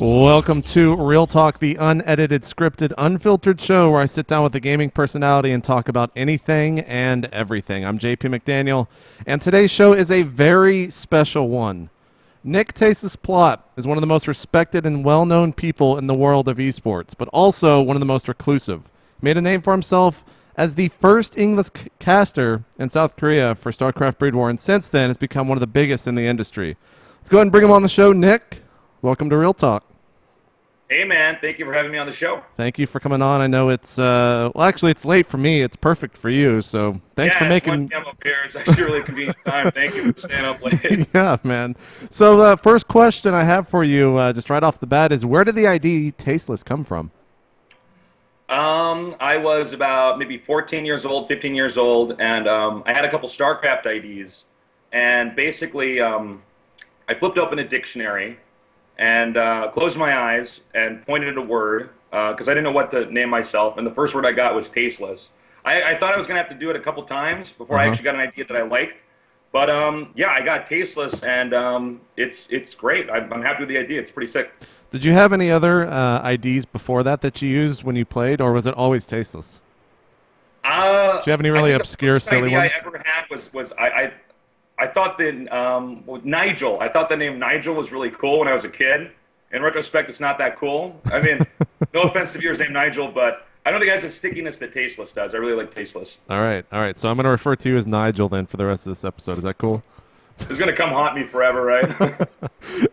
Welcome to Real Talk, the unedited, scripted, unfiltered show where I sit down with a gaming personality and talk about anything and everything. I'm JP McDaniel, and today's show is a very special one. Nick Tasteless Plot is one of the most respected and well-known people in the world of esports, but also one of the most reclusive. He made a name for himself as the first English caster in South Korea for StarCraft Breed War, and since then has become one of the biggest in the industry. Let's go ahead and bring him on the show. Nick, welcome to Real Talk. Hey, man. Thank you for having me on the show. Thank you for coming on. I know it's, well, actually, it's late for me. It's perfect for you, so thanks for making... Yeah, up here. It's actually a really convenient time. Thank you for staying up late. Yeah, man. So the first question I have for you, just right off the bat, is where did the ID Tasteless come from? I was about maybe 14 years old, 15 years old, and I had a couple StarCraft IDs, and basically I flipped open a dictionary and closed my eyes and pointed at a word because I didn't know what to name myself, and the first word I got was Tasteless. I thought I was going to have to do it a couple times before I actually got an idea that I liked, but yeah, I got Tasteless, and it's great. I'm happy with the idea. It's pretty sick. Did you have any other IDs before that you used when you played, or was it always Tasteless? Did you have any really obscure, silly ones? The first idea I ever had was I thought that Nigel. I thought the name Nigel was really cool when I was a kid. In retrospect, it's not that cool. I mean, no offense to viewers named Nigel, but I don't think it has the stickiness that Tasteless does. I really like Tasteless. All right. So I'm going to refer to you as Nigel then for the rest of this episode. Is that cool? It's going to come haunt me forever, right?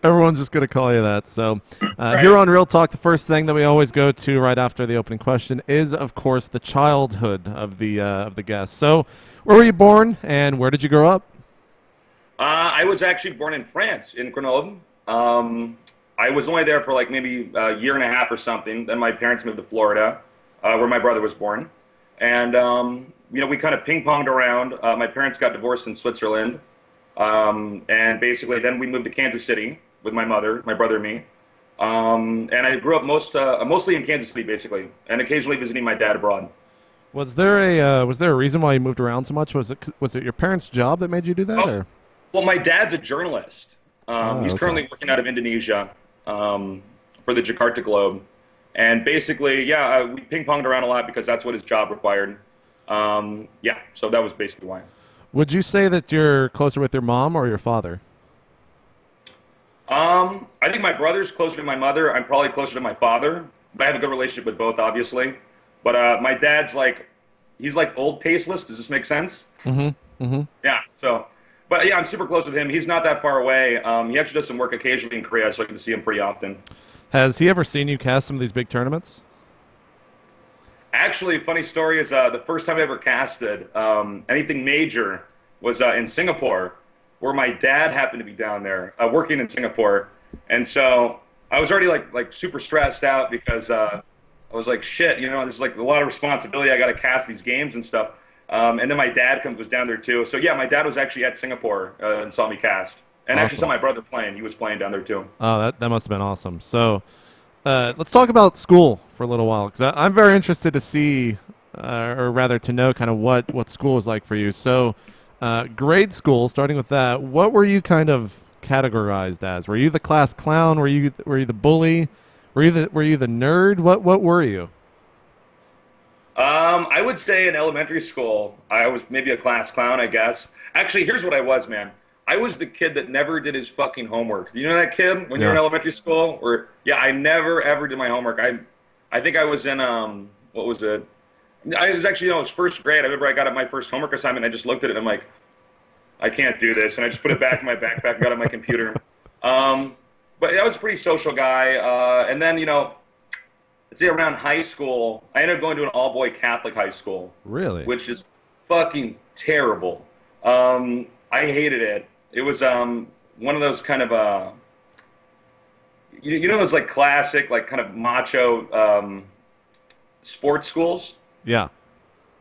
Everyone's just going to call you that. So Right. Here on Real Talk, the first thing that we always go to right after the opening question is, of course, the childhood of the guest. So where were you born, and where did you grow up? I was actually born in France, in Grenoble. I was only there for like maybe a year and a half or something. Then my parents moved to Florida, where my brother was born. And, you know, we kind of ping-ponged around. My parents got divorced in Switzerland. And basically then we moved to Kansas City with my mother, my brother, and me. And I grew up mostly in Kansas City, basically, and occasionally visiting my dad abroad. Was there a reason why you moved around so much? Was it your parents' job that made you do that? Or? Well, my dad's a journalist. He's okay. currently working out of Indonesia for the Jakarta Globe. And basically, yeah, we ping-ponged around a lot because that's what his job required. Yeah, so that was basically why. Would you say that you're closer with your mom or your father? I think my brother's closer to my mother. I'm probably closer to my father. But I have a good relationship with both, obviously. But my dad's he's like old Tasteless. Does this make sense? Mm-hmm. Mm-hmm. Yeah, so... But yeah, I'm super close with him. He's not that far away. He actually does some work occasionally in Korea, so I can see him pretty often. Has he ever seen you cast some of these big tournaments? Actually, funny story is the first time I ever casted anything major was in Singapore, where my dad happened to be down there working in Singapore, and so I was already like super stressed out because I was like, shit, you know, there's like a lot of responsibility. I got to cast these games and stuff. And then my dad was down there too. So yeah, my dad was actually at Singapore and saw me cast, and Awesome. actually saw my brother playing. He was playing down there too. Oh, that must have been awesome. So let's talk about school for a little while, because I'm very interested to see, or rather to know kind of what school is like for you. So grade school, starting with that, what were you kind of categorized as? Were you the class clown? Were you the bully? Were you the nerd? What were you? I would say in elementary school, I was maybe a class clown, I guess. Actually, here's what I was, man. I was the kid that never did his fucking homework. You know that kid when you're in elementary school? Yeah, I never, ever did my homework. I think I was in, what was it? I was actually, it was first grade. I remember I got my first homework assignment. I just looked at it and I'm like, I can't do this. And I just put it back in my backpack and got it on my computer. But I was a pretty social guy. And then, I'd say around high school, I ended up going to an all-boy Catholic high school. Really? Which is fucking terrible. I hated it. It was one of those kind of, you know those like classic, like kind of macho sports schools? Yeah.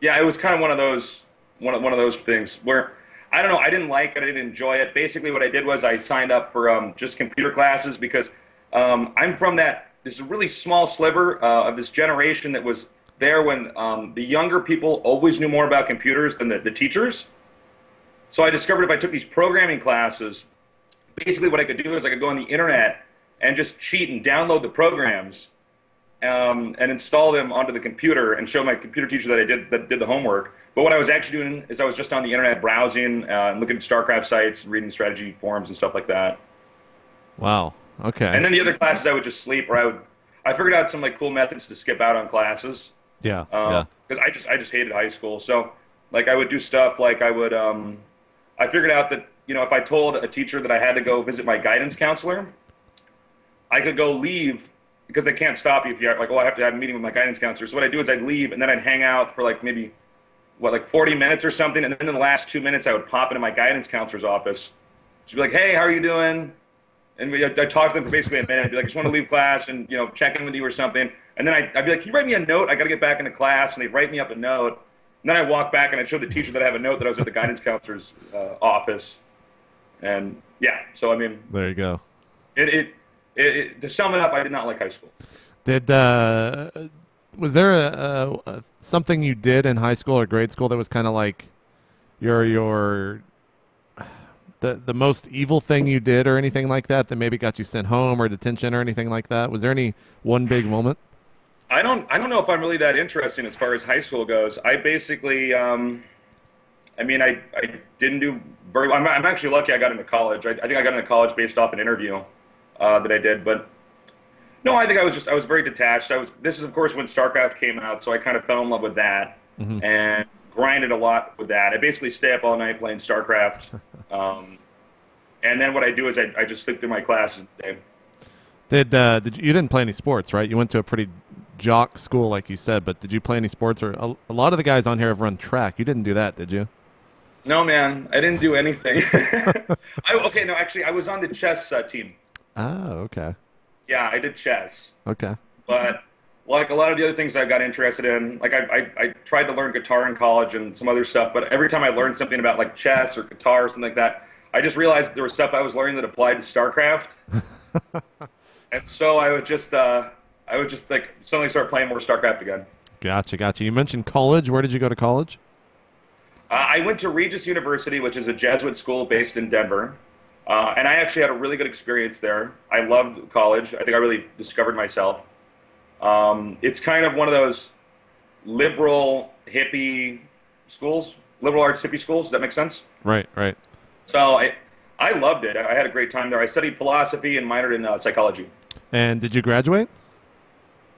Yeah, it was kind of one of those things where, I don't know, I didn't like it, I didn't enjoy it. Basically what I did was I signed up for just computer classes because I'm from this really small sliver of this generation that was there when the younger people always knew more about computers than the teachers. So I discovered if I took these programming classes, basically what I could do is I could go on the internet and just cheat and download the programs and install them onto the computer and show my computer teacher that did the homework. But what I was actually doing is I was just on the internet browsing and looking at StarCraft sites, reading strategy forums and stuff like that. Wow. Okay. And then the other classes I would just sleep, or I figured out some like cool methods to skip out on classes. Yeah. Because I just hated high school. So like I would do stuff like I figured out that, you know, if I told a teacher that I had to go visit my guidance counselor, I could go leave because they can't stop you if you're like, oh, I have to have a meeting with my guidance counselor. So what I'd do is I'd leave and then I'd hang out for like maybe, like 40 minutes or something. And then in the last 2 minutes, I would pop into my guidance counselor's office. She'd be like, hey, how are you doing? And I'd talk to them for basically a minute. I'd be like, I just want to leave class and, you know, check in with you or something. And then I'd be like, can you write me a note? I got to get back into class. And they'd write me up a note. And then I walk back and I'd show the teacher that I have a note that I was at the guidance counselor's office. And yeah, so I mean, there you go. To sum it up, I did not like high school. Was there a something you did in high school or grade school that was kind of like the most evil thing you did or anything like that maybe got you sent home or detention or anything like that? Was there any one big moment? I don't know if I'm really that interesting as far as high school goes. I basically, I didn't do very well. I'm actually lucky I got into college. I think I got into college based off an interview that I did. But no, I think I was very detached. This is, of course, when StarCraft came out, so I kind of fell in love with that and grinded a lot with that. I basically stay up all night playing StarCraft. And then what I do is I just sleep through my classes. You didn't play any sports, right? You went to a pretty jock school, like you said, but did you play any sports? Or a lot of the guys on here have run track. You didn't do that, did you? No, man, I didn't do anything. I was on the chess team. Oh, okay. Yeah, I did chess. Okay. But like a lot of the other things I got interested in, like I tried to learn guitar in college and some other stuff, but every time I learned something about like chess or guitar or something like that, I just realized there was stuff I was learning that applied to StarCraft. And so I would just like suddenly start playing more StarCraft again. Gotcha. You mentioned college. Where did you go to college? I went to Regis University, which is a Jesuit school based in Denver. And I actually had a really good experience there. I loved college. I think I really discovered myself. It's kind of one of those liberal hippie schools, liberal arts hippie schools. Does that make sense? Right. So I loved it. I had a great time there. I studied philosophy and minored in psychology. And did you graduate?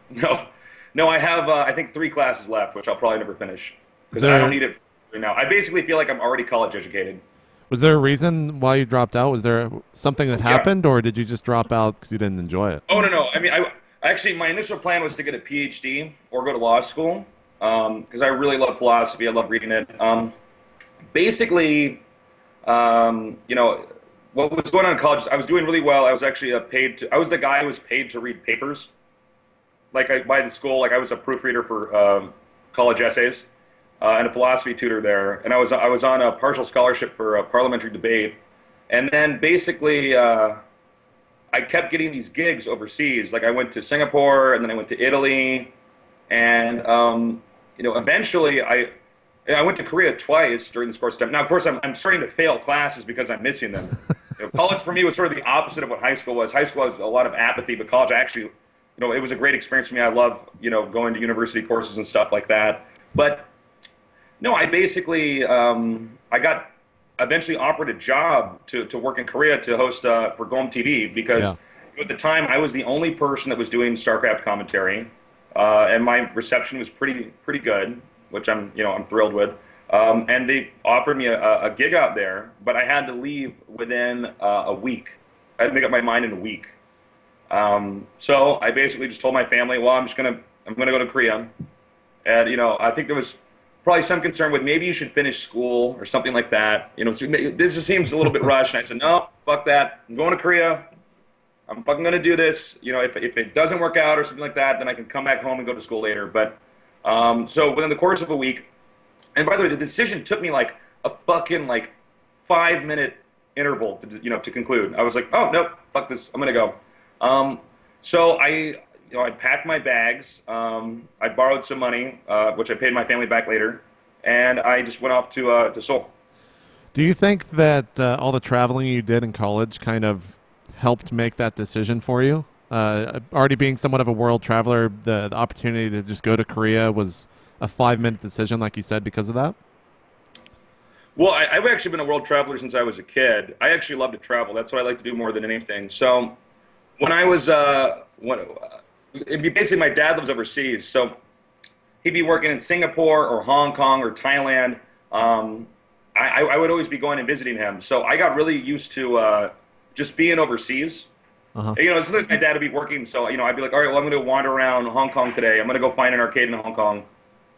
No, I have, I think 3 classes left, which I'll probably never finish. Because I don't need it right now. I basically feel like I'm already college educated. Was there a reason why you dropped out? Was there something that happened, or did you just drop out because you didn't enjoy it? Oh, no. I mean, actually, my initial plan was to get a PhD or go to law school because I really love philosophy. I love reading it. Basically, you know, what was going on in college, I was doing really well. I was actually I was the guy who was paid to read papers. Like by the school, like I was a proofreader for college essays. And a philosophy tutor there, and I was on a partial scholarship for a parliamentary debate, and then basically I kept getting these gigs overseas. Like I went to Singapore, and then I went to Italy, and you know, eventually I went to Korea twice during this course of time. Now, of course, I'm starting to fail classes because I'm missing them. You know, college for me was sort of the opposite of what high school was. High school was a lot of apathy, but college actually, you know, it was a great experience for me. I love, you know, going to university courses and stuff like that, but. No, I basically, I got eventually offered a job to work in Korea to host for GOM TV because at the time I was the only person that was doing StarCraft commentary, and my reception was pretty good, which I'm thrilled with. And they offered me a gig out there, but I had to leave within a week. I had to make up my mind in a week. So I basically just told my family, well, I'm gonna go to Korea, and you know, I think there was probably some concern with maybe you should finish school or something like that. You know, so this just seems a little bit rushed. And I said, no, fuck that. I'm going to Korea. I'm fucking going to do this. You know, if it doesn't work out or something like that, then I can come back home and go to school later. But so within the course of a week, and by the way, the decision took me like a fucking 5-minute interval to conclude. I was like, oh, nope, fuck this. I'm going to go. So I packed my bags. I borrowed some money, which I paid my family back later, and I just went off to Seoul. Do you think that all the traveling you did in college kind of helped make that decision for you? Already being somewhat of a world traveler, the opportunity to just go to Korea was a 5-minute decision, like you said, because of that? Well, I've actually been a world traveler since I was a kid. I actually love to travel. That's what I like to do more than anything. So when I was, it'd be basically my dad lives overseas. So he'd be working in Singapore or Hong Kong or Thailand. I would always be going and visiting him. So I got really used to just being overseas. Uh-huh. Sometimes my dad would be working, so I'd be like, all right, well, I'm going to wander around Hong Kong today. I'm going to go find an arcade in Hong Kong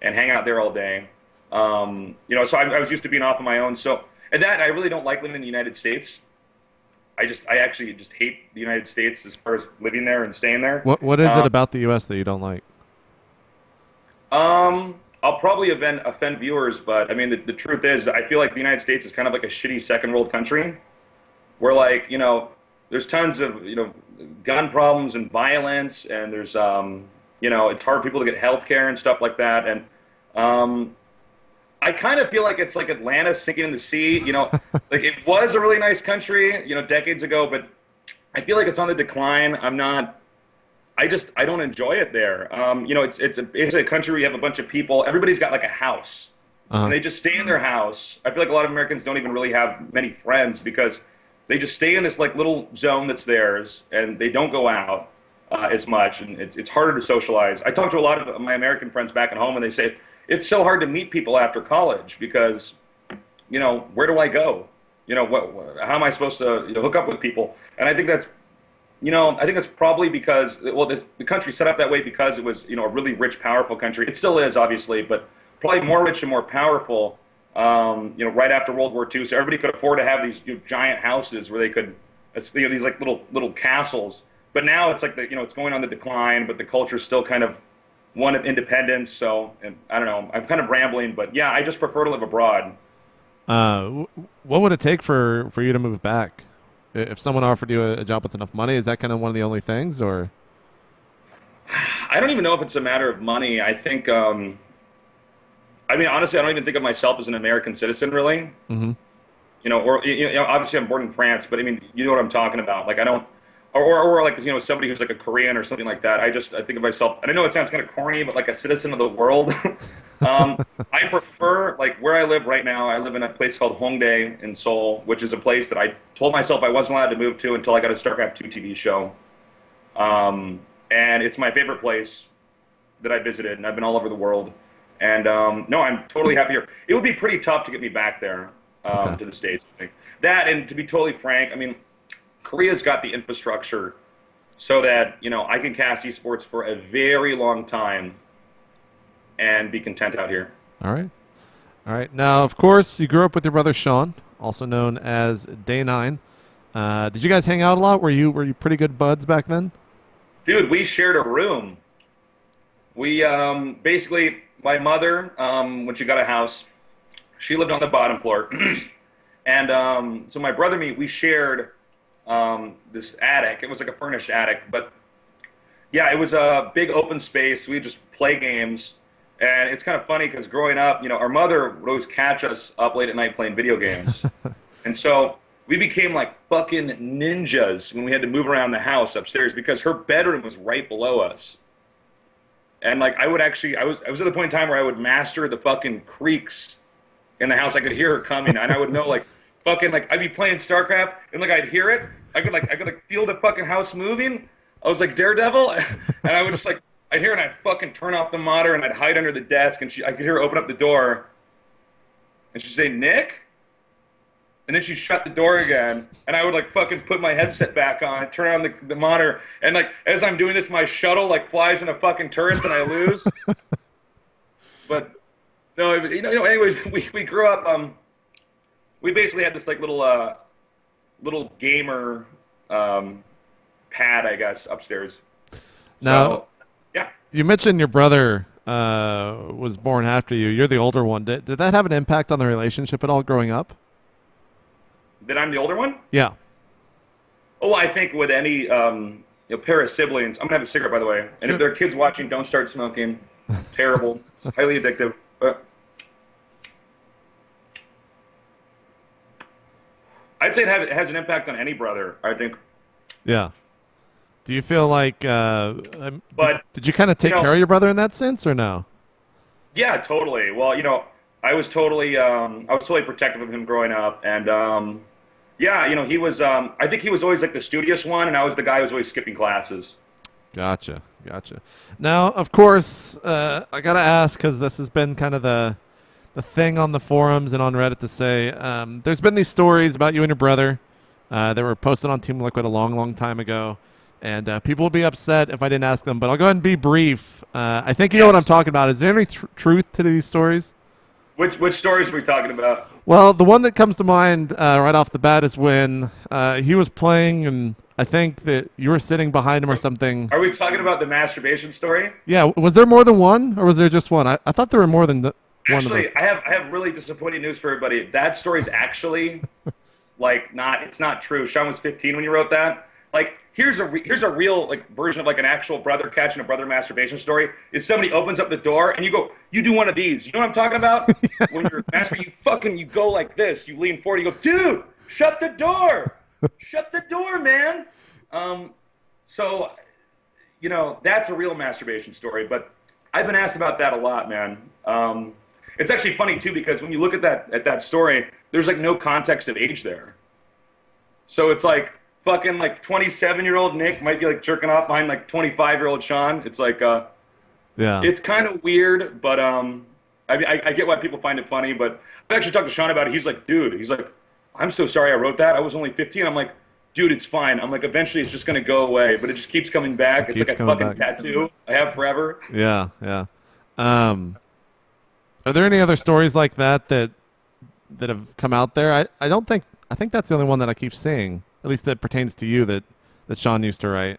and hang out there all day. So I was used to being off on my own. So, and that I really don't like living in the United States. I actually just hate the United States as far as living there and staying there. What is it about the U.S. that you don't like? I'll probably offend viewers, but I mean, the truth is, I feel like the United States is kind of like a shitty second world country where, like, there's tons of, gun problems and violence, and there's, it's hard for people to get health care and stuff like that. And I kind of feel like it's like Atlanta sinking in the sea. Like it was a really nice country, decades ago, but I feel like it's on the decline. I don't enjoy it there. It's a country where you have a bunch of people. Everybody's got like a house, and they just stay in their house. I feel like a lot of Americans don't even really have many friends because they just stay in this like little zone that's theirs, and they don't go out as much, and it's harder to socialize. I talk to a lot of my American friends back at home, and they say it's so hard to meet people after college because, where do I go? How am I supposed to hook up with people? And I think that's probably because, the country set up that way because it was, a really rich, powerful country. It still is, obviously, but probably more rich and more powerful, right after World War II. So everybody could afford to have these giant houses where they could, these like little castles. But now it's like, it's going on the decline, but the culture's still kind of one of independence. So, and I don't know, I'm kind of rambling, but yeah, I just prefer to live abroad. What would it take for you to move back? If someone offered you a job with enough money, is that kind of one of the only things, or? I don't even know if it's a matter of money. I think, honestly, I don't even think of myself as an American citizen, really. Mm-hmm. Obviously I'm born in France, but I mean, you know what I'm talking about. Like, I don't, or like, somebody who's like a Korean or something like that. I think of myself, and I know it sounds kind of corny, but like a citizen of the world. I prefer, like, where I live right now, I live in a place called Hongdae in Seoul, which is a place that I told myself I wasn't allowed to move to until I got a StarCraft 2 TV show. And it's my favorite place that I visited, and I've been all over the world. And no, I'm totally happy here. It would be pretty tough to get me back there to the States, I think. That, and to be totally frank, I mean, Korea's got the infrastructure so that, I can cast esports for a very long time and be content out here. All right. Now, of course, you grew up with your brother Sean, also known as Day9. Did you guys hang out a lot? Were you pretty good buds back then? Dude, we shared a room. We basically, my mother, when she got a house, she lived on the bottom floor. And so my brother and me, we shared this attic. It was like a furnished attic, but yeah, it was a big open space. We just play games. And it's kind of funny because growing up, our mother would always catch us up late at night playing video games. And so we became like fucking ninjas when we had to move around the house upstairs because her bedroom was right below us. And like I was at the point in time where I would master the fucking creaks in the house. I could hear her coming, and I would know like fucking like I'd be playing StarCraft and like I'd hear it. I could feel the fucking house moving. I was like Daredevil, and I would just like I'd hear it and I'd fucking turn off the monitor and I'd hide under the desk, and I could hear her open up the door, and she'd say Nick, and then she'd shut the door again, and I would like fucking put my headset back on, turn on the monitor, and like as I'm doing this, my shuttle like flies into fucking turrets and I lose. But no, anyways, we grew up. We basically had this like little gamer pad, I guess, upstairs. Now, so, yeah. You mentioned your brother was born after you. You're the older one. Did that have an impact on the relationship at all growing up? That I'm the older one? Yeah. Oh, I think with any pair of siblings. I'm gonna have a cigarette, by the way. And if there are kids watching, don't start smoking. Terrible. It's highly addictive. But I'd say it has an impact on any brother. I think Yeah. Do you feel like But did you kind of you take know, care of your brother in that sense or no? yeah, totally. Well, I was totally protective of him growing up, and yeah, he was. I think he was always like the studious one, and I was the guy who was always skipping classes. Gotcha, gotcha. Now, of course, I gotta ask because this has been kind of the thing on the forums and on Reddit to say. There's been these stories about you and your brother that were posted on Team Liquid a long, long time ago, and people would be upset if I didn't ask them. But I'll go ahead and be brief. I think you know what I'm Yes. talking about. Is there any truth to these stories? Which stories are we talking about? Well, the one that comes to mind right off the bat is when he was playing, and I think that you were sitting behind him or something. Are we talking about the masturbation story? Yeah, was there more than one, or was there just one? I thought there were more than one of those. Actually, I have really disappointing news for everybody. That story's actually like it's not true. Sean was 15 when you wrote that. Like here's a real like version of like an actual brother catching a brother masturbation story. Is somebody opens up the door and you do one of these. You know what I'm talking about? When you're masturbating, you go like this. You lean forward. You go, dude, shut the door, shut the door, man. So that's a real masturbation story. But I've been asked about that a lot, man. It's actually funny too because when you look at that story, there's like no context of age there. So it's like fucking like 27-year-old Nick might be like jerking off behind like 25-year-old Sean. It's like Yeah. it's kind of weird, but I get why people find it funny. But I actually talked to Sean about it. He's like, I'm so sorry I wrote that. I was only 15. I'm like, dude, it's fine. I'm like, eventually it's just gonna go away, but it just keeps coming back. It's like a fucking tattoo I have forever. Yeah, yeah. Are there any other stories like that have come out there? I don't think I think that's the only one that I keep seeing, at least that pertains to you that Sean used to write.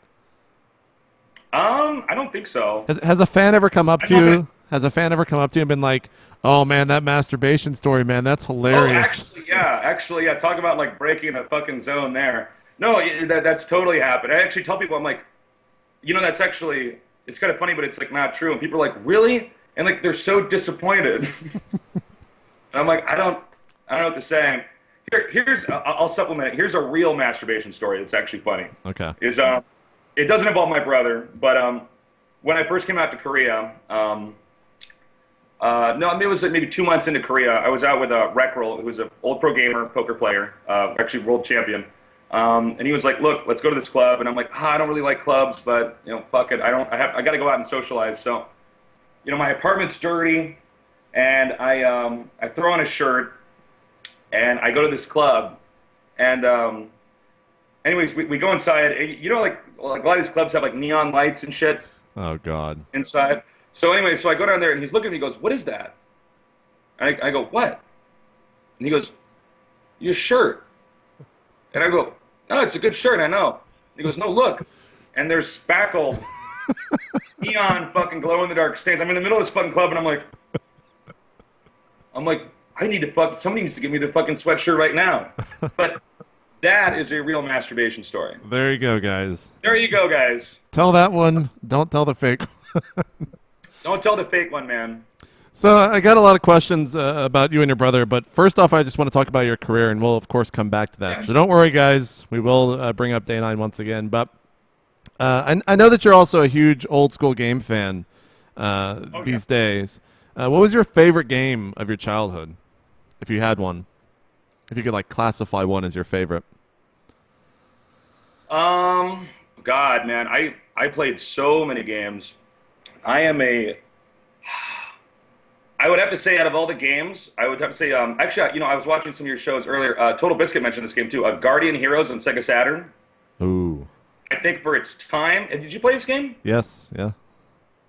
I don't think so. Has a fan ever come up to you? Has a fan ever come up to you and been like, "Oh man, that masturbation story, man, that's hilarious." Oh, actually, yeah. Talk about like breaking a fucking zone there. No, that's totally happened. I actually tell people, I'm like, that's actually, it's kind of funny, but it's like not true. And people are like, really? And like they're so disappointed. And I'm like, I don't know what to say. I'll supplement it. Here's a real masturbation story that's actually funny. Okay. It doesn't involve my brother, but when I first came out to Korea, no, it was like maybe 2 months into Korea. I was out with Reckrel, who was an old pro gamer, poker player, actually world champion. And he was like, "Look, let's go to this club." And I'm like, I don't really like clubs, but fuck it. I got to go out and socialize. So, my apartment's dirty, and I throw on a shirt, and I go to this club, and anyways, we go inside. And, like a lot of these clubs have like neon lights and shit. Oh God. Inside. So anyway, so I go down there, and he's looking at me. He goes, "What is that?" And I go, "What?" And he goes, "Your shirt." And I go, "No, it's a good shirt, I know." He goes, "No, look." And there's spackled, neon fucking glow-in-the-dark stains. I'm in the middle of this fucking club, and I'm like, somebody needs to give me the fucking sweatshirt right now. But that is a real masturbation story. There you go, guys. There you go, guys. Tell that one. Don't tell the fake. Don't tell the fake one, man. So I got a lot of questions about you and your brother, but first off, I just want to talk about your career, and we'll of course come back to that. So don't worry, guys. We will bring up Day 9 once again. But I know that you're also a huge old school game fan these days. What was your favorite game of your childhood, if you had one? If you could like classify one as your favorite. God, man, I played so many games. I would have to say, out of all the games, I would have to say, actually, I was watching some of your shows earlier. Total Biscuit mentioned this game too. Guardian Heroes on Sega Saturn. Ooh. I think for its time. Did you play this game? Yes. Yeah.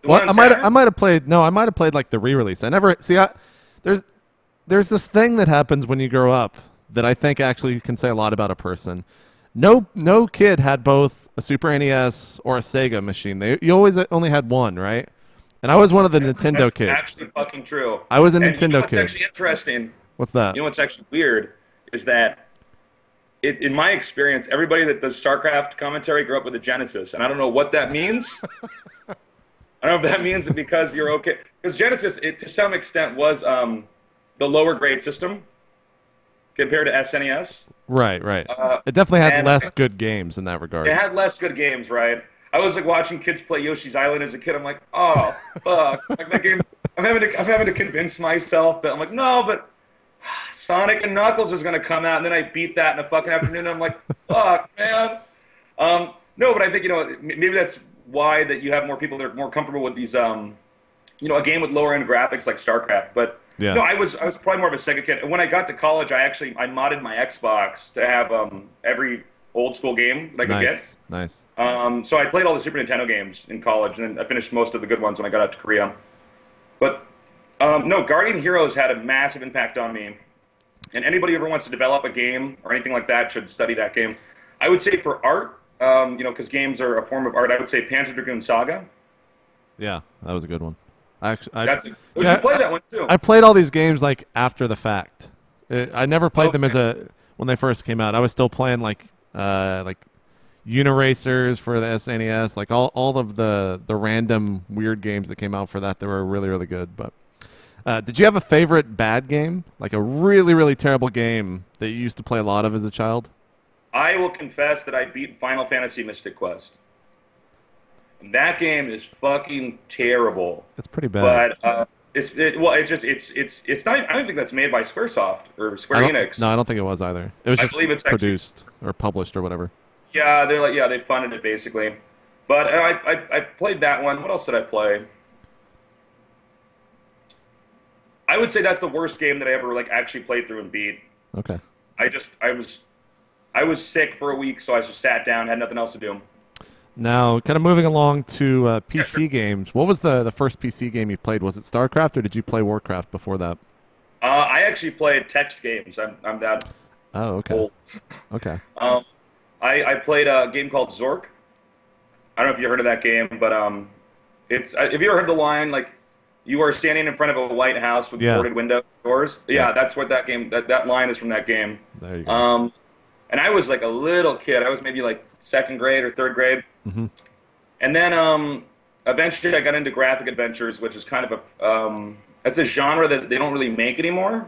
The one on I Saturn? might have played. No, I might have played like the re-release. I never see. There's this thing that happens when you grow up that I think actually can say a lot about a person. No kid had both a Super NES or a Sega machine. You always only had one, right? And I was one of the Nintendo kids. That's actually fucking true. I was a And Nintendo what's kid. actually interesting? What's that? You know what's actually weird is that, in my experience, everybody that does StarCraft commentary grew up with a Genesis, and I don't know what that means. I don't know if that means that because you're okay. Because Genesis, to some extent, was the lower grade system. compared to SNES. Right, right. It definitely had And less good games in that regard. it had less good games, right? I was like watching kids play Yoshi's Island as a kid. I'm like, oh fuck, like that game. I'm having to convince myself that I'm like, no, but Sonic and Knuckles is gonna come out, and then I beat that in a fucking afternoon. And I'm like, fuck, man. No, but I think maybe that's why that you have more people that are more comfortable with these a game with lower end graphics like StarCraft. But Yeah. no, I was probably more of a Sega kid. And when I got to college, I modded my Xbox to have every old school game that I could Nice, nice. get. So I played all the Super Nintendo games in college, and then I finished most of the good ones when I got out to Korea. But no, Guardian Heroes had a massive impact on me. And anybody who ever wants to develop a game or anything like that should study that game. I would say for art, because games are a form of art, I would say Panzer Dragoon Saga. Yeah, that was a good one. You played that one too. I played all these games like after the fact. I never played them when they first came out. I was still playing like Uniracers for the SNES, like all of the random weird games that came out for that were really, really good. But did you have a favorite bad game, like a really, really terrible game that you used to play a lot of as a child? I will confess that I beat Final Fantasy Mystic Quest. That game is fucking terrible. It's pretty bad. But it's not. I don't think that's made by SquareSoft or Square Enix. No, I don't think it was either. It was just it's produced or published or whatever. Yeah, they funded it basically. But I played that one. What else did I play? I would say that's the worst game that I ever actually played through and beat. Okay. I was sick for a week, so I just sat down, had nothing else to do. Now, kind of moving along to PC games. What was the first PC game you played? Was it StarCraft or did you play Warcraft before that? I actually played text games. I'm that okay. old. Okay. I played a game called Zork. I don't know if you heard of that game, but it's. Have you ever heard the line like, "You are standing in front of a White House with boarded window doors"? Yeah, that's what that game. That line is from that game. There you go. And I was like a little kid. I was maybe like second grade or third grade. Mm-hmm. And then eventually I got into graphic adventures, which is kind of that's a genre that they don't really make anymore.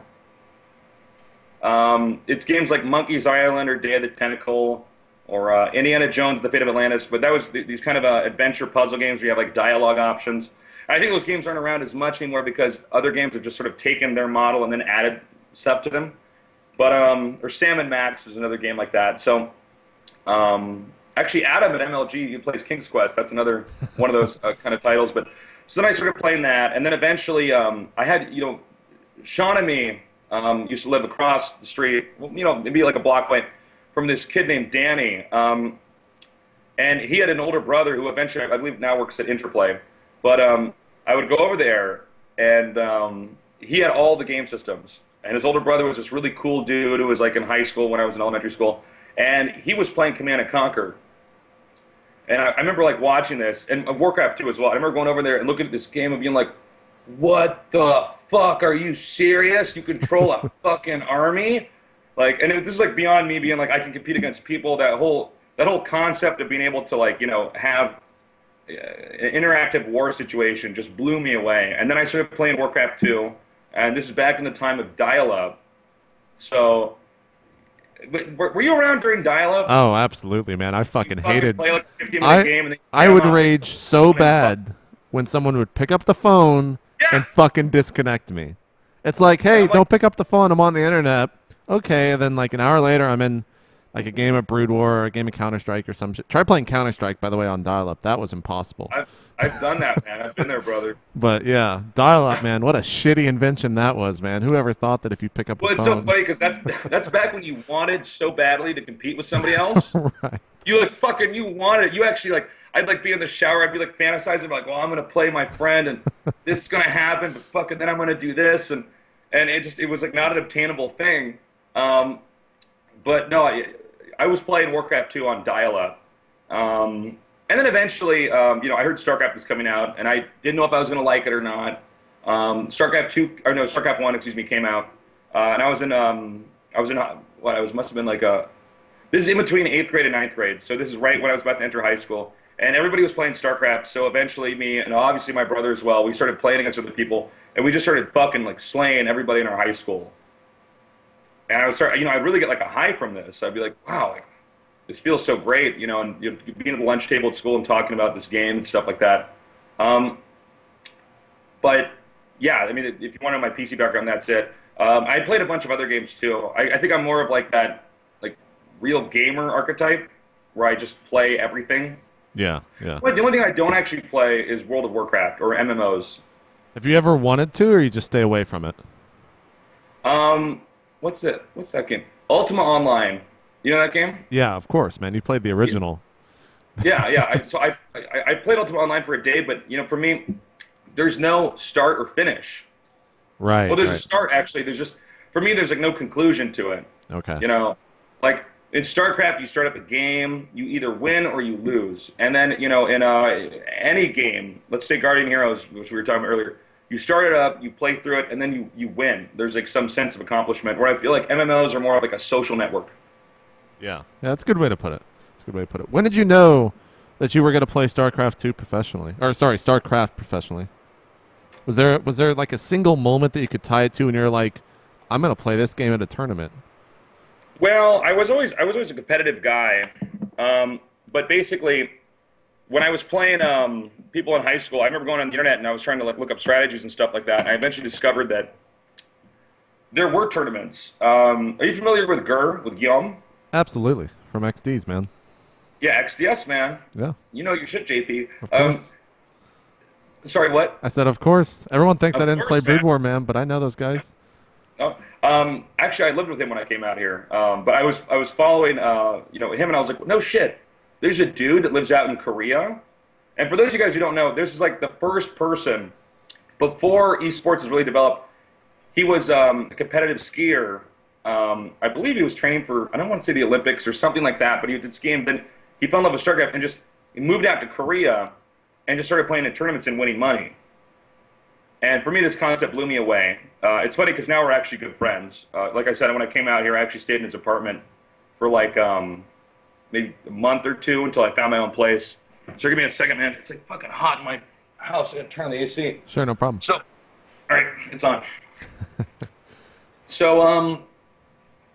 It's games like Monkey's Island or Day of the Tentacle or Indiana Jones, The Fate of Atlantis. But that was these kind of adventure puzzle games where you have like dialogue options. I think those games aren't around as much anymore because other games have just sort of taken their model and then added stuff to them. But or Sam and Max is another game like that. So actually, Adam at MLG, he plays King's Quest. That's another one of those kind of titles. But so then I started playing that, and then eventually I had Sean and me used to live across the street, maybe like a block away from this kid named Danny, and he had an older brother who eventually I believe now works at Interplay. But I would go over there, and he had all the game systems. And his older brother was this really cool dude who was like in high school when I was in elementary school. And he was playing Command & Conquer. And I remember like watching this, and Warcraft 2 as well. I remember going over there and looking at this game and being like, what the fuck, are you serious? You control a fucking army? Like, and this is like beyond me being like, I can compete against people. That whole concept of being able to like, have an interactive war situation just blew me away. And then I started playing Warcraft 2. And this is back in the time of dial-up. So, were you around during dial-up? Oh, absolutely, man. I fucking hated. Play like a 15-minute game and then I would rage so bad when someone would pick up the phone and fucking disconnect me. It's like, hey, don't pick up the phone. I'm on the internet. Okay, and then like an hour later, I'm in like a game of Brood War or a game of Counter-Strike or some shit. Try playing Counter-Strike, by the way, on dial-up. That was impossible. I've done that, man. I've been there, brother. But yeah, dial-up, man. What a shitty invention that was, man. Whoever thought that if you pick up the phone... Well, it's so funny because that's back when you wanted so badly to compete with somebody else. Right. You wanted it. You actually like, I'd like be in the shower. I'd be like fantasizing like, well, I'm going to play my friend and this is going to happen, but fucking then I'm going to do this. And it was like not an obtainable thing. But no, I was playing Warcraft 2 on dial-up. And then eventually, I heard StarCraft was coming out, and I didn't know if I was going to like it or not. StarCraft 1, came out, and I must have been like this is in between 8th grade and 9th grade, so this is right when I was about to enter high school, and everybody was playing StarCraft, so eventually me, and obviously my brother as well, we started playing against other people, and we just started fucking like slaying everybody in our high school. And I would start, I'd really get like a high from this. I'd be like, wow, like this feels so great, and being at the lunch table at school and talking about this game and stuff like that. Um, but yeah, I mean, if you want to know my PC background, that's it. I played a bunch of other games too. I think I'm more of like that, like real gamer archetype, where I just play everything. Yeah, yeah. But the only thing I don't actually play is World of Warcraft or MMOs. Have you ever wanted to, or you just stay away from it? What's it? What's that game? Ultima Online. You know that game? Yeah, of course, man. You played the original. Yeah, yeah. I played Ultima Online for a day, but for me, there's no start or finish. Right. Well, there's a right. start actually. There's just for me, there's like no conclusion to it. Okay. Like in StarCraft, you start up a game, you either win or you lose, and then in any game, let's say Guardian Heroes, which we were talking about earlier, you start it up, you play through it, and then you win. There's like some sense of accomplishment. Where I feel like MMOs are more of like a social network. Yeah. Yeah, that's a good way to put it. That's a good way to put it. When did you know that you were going to play StarCraft 2 professionally? Or sorry, StarCraft professionally? Was there like a single moment that you could tie it to, and you're like, I'm going to play this game at a tournament? Well, I was always a competitive guy, but basically, when I was playing people in high school, I remember going on the internet and I was trying to like look up strategies and stuff like that. And I eventually discovered that there were tournaments. Are you familiar with Guillaume? Absolutely. From XDs, man. Yeah, XDS, man. Yeah. You know your shit, JP. Of course. Sorry, what? I said, of course. Everyone thinks Of I didn't play course, Brood man. War, man, but I know those guys. Oh, actually, I lived with him when I came out here. But I was following, him, and I was like, no shit. There's a dude that lives out in Korea, and for those of you guys who don't know, this is like the first person before esports has really developed. He was a competitive skier. I believe he was training for, I don't want to say the Olympics or something like that, but he did skiing. Then he fell in love with StarCraft and just he moved out to Korea and just started playing in tournaments and winning money. And for me, this concept blew me away. It's funny because now we're actually good friends. Like I said, when I came out here, I actually stayed in his apartment for like maybe a month or two until I found my own place. So give me a second, man. It's like fucking hot in my house. I gotta turn on the AC. Sure, no problem. So, all right, it's on. So,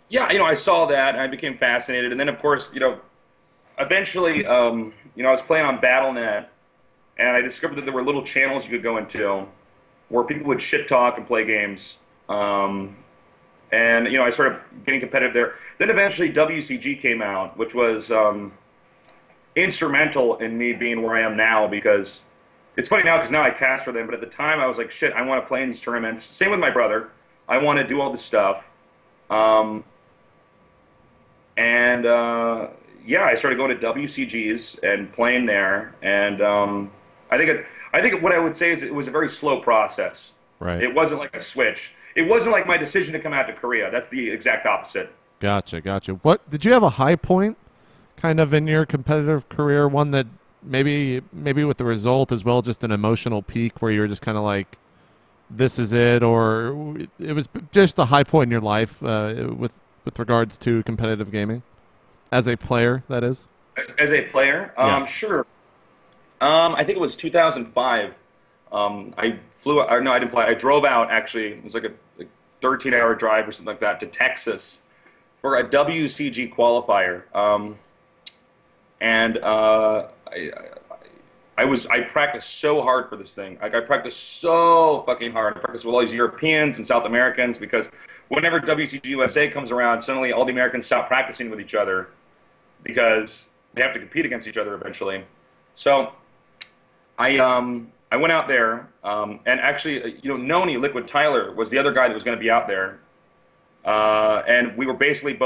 yeah, I saw that and I became fascinated. And then, of course, eventually, I was playing on BattleNet, and I discovered that there were little channels you could go into where people would shit talk and play games. And, I started getting competitive there. Then eventually WCG came out, which was instrumental in me being where I am now, because it's funny now because now I cast for them, but at the time I was like, shit, I want to play in these tournaments. Same with my brother. I want to do all this stuff. Yeah, I started going to WCGs and playing there, and I think what I would say is it was a very slow process. Right. It wasn't like a switch. It wasn't like my decision to come out to Korea. That's the exact opposite. Gotcha. What did you have a high point, kind of in your competitive career? One that maybe with the result as well, just an emotional peak where you were just kind of like, this is it, or it was just a high point in your life with regards to competitive gaming, as a player, that is. As a player, Yeah. sure. I think it was 2005. I flew. Or no, I didn't fly. I drove out. Actually, it was like a 13-hour drive or something like that to Texas for a WCG qualifier. I practiced so hard for this thing. Like I practiced so fucking hard. I practiced with all these Europeans and South Americans because whenever WCG USA comes around, suddenly all the Americans stop practicing with each other because they have to compete against each other eventually. So I went out there, and actually, Noni Liquid Tyler was the other guy that was going to be out there, and we were basically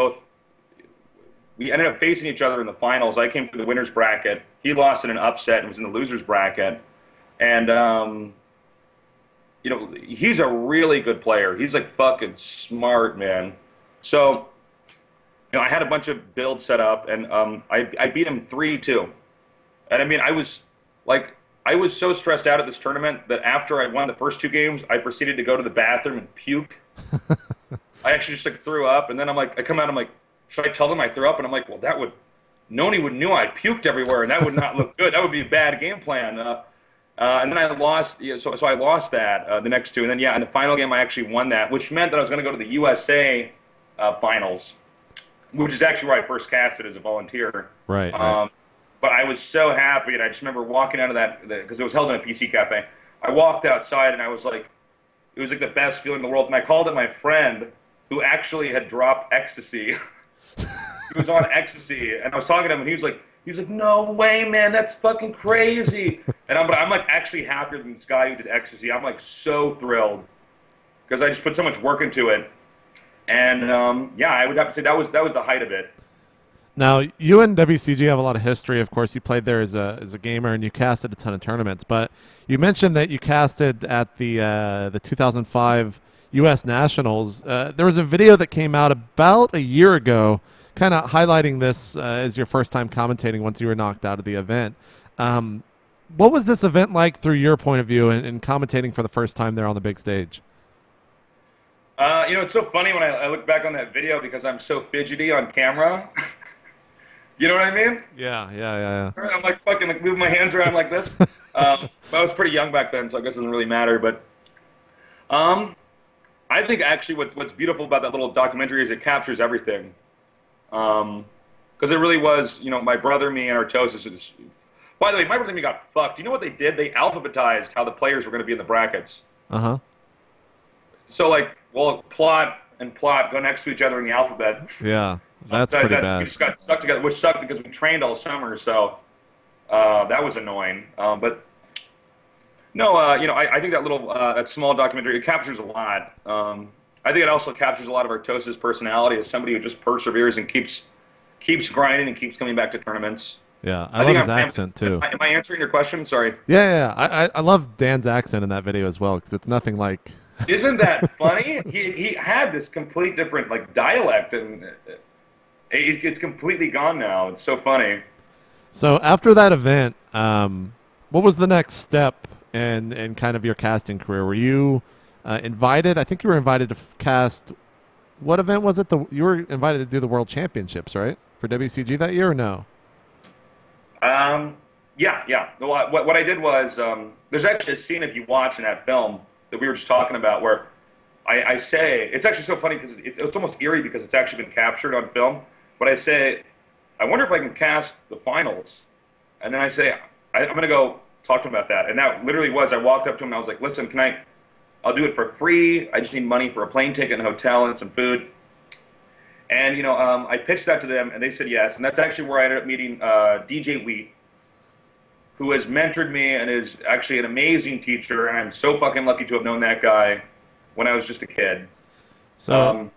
we ended up facing each other in the finals. I came through the winner's bracket. He lost in an upset and was in the loser's bracket. And, he's a really good player. He's like fucking smart, man. So, I had a bunch of builds set up, and I beat him 3-2. And I mean, I was so stressed out at this tournament that after I won the first two games, I proceeded to go to the bathroom and puke. I actually just like threw up, and then I come out, I'm like, should I tell them I threw up? And I'm like, well, Noni would knew I puked everywhere, and that would not look good. That would be a bad game plan. And then I lost, so I lost that the next two, and then in the final game I actually won that, which meant that I was going to go to the USA finals, which is actually where I first casted as a volunteer. Right. But I was so happy, and I just remember walking out of that, because it was held in a PC cafe. I walked outside, and I was like, it was like the best feeling in the world. And I called up my friend, who actually had dropped ecstasy. He was on ecstasy, and I was talking to him, and he was like, no way, man, that's fucking crazy. And I'm like actually happier than this guy who did ecstasy. I'm like so thrilled because I just put so much work into it. And yeah, I would have to say that was the height of it. Now, you and WCG have a lot of history. Of course, you played there as a gamer, and you casted a ton of tournaments. But you mentioned that you casted at the 2005 U.S. Nationals. There was a video that came out about a year ago, kind of highlighting this as your first time commentating once you were knocked out of the event. What was this event like through your point of view and commentating for the first time there on the big stage? You know, it's so funny when I look back on that video because I'm so fidgety on camera. You know what I mean? Yeah. I'm like fucking like moving my hands around like this. I was pretty young back then, so I guess it doesn't really matter. But I think actually what's beautiful about that little documentary is it captures everything. Because it really was, you know, my brother, me, and Artosis. By the way, my brother and me got fucked. You know what they did? They alphabetized how the players were going to be in the brackets. Uh-huh. So, like, well, plot and plot go next to each other in the alphabet. Yeah, that's pretty bad. We just got stuck together, which sucked because we trained all summer, so that was annoying. But no, you know, I think that little, that small documentary, it captures a lot. I think it also captures a lot of Artosis' personality as somebody who just perseveres and keeps grinding and keeps coming back to tournaments. Yeah, I love his accent too. Am I answering your question? Sorry. Yeah. I love Dan's accent in that video as well because it's nothing like. Isn't that funny? He had this complete different like dialect, and it's completely gone now. It's so funny. So after that event, what was the next step in kind of your casting career? Were you invited? I think you were invited to cast. What event was it? You were invited to do the World Championships, right, for WCG that year, or no? Yeah. What I did was there's actually a scene if you watch in that film that we were just talking about where I say it's actually so funny because it's almost eerie because it's actually been captured on film. But I say, I wonder if I can cast the finals, and then I say I'm gonna go talk to him about that. And that literally was I walked up to him and I was like, listen, I'll do it for free. I just need money for a plane ticket and a hotel and some food. And, you know, I pitched that to them, and they said yes. And that's actually where I ended up meeting DJ Wheat, who has mentored me and is actually an amazing teacher. And I'm so fucking lucky to have known that guy when I was just a kid. So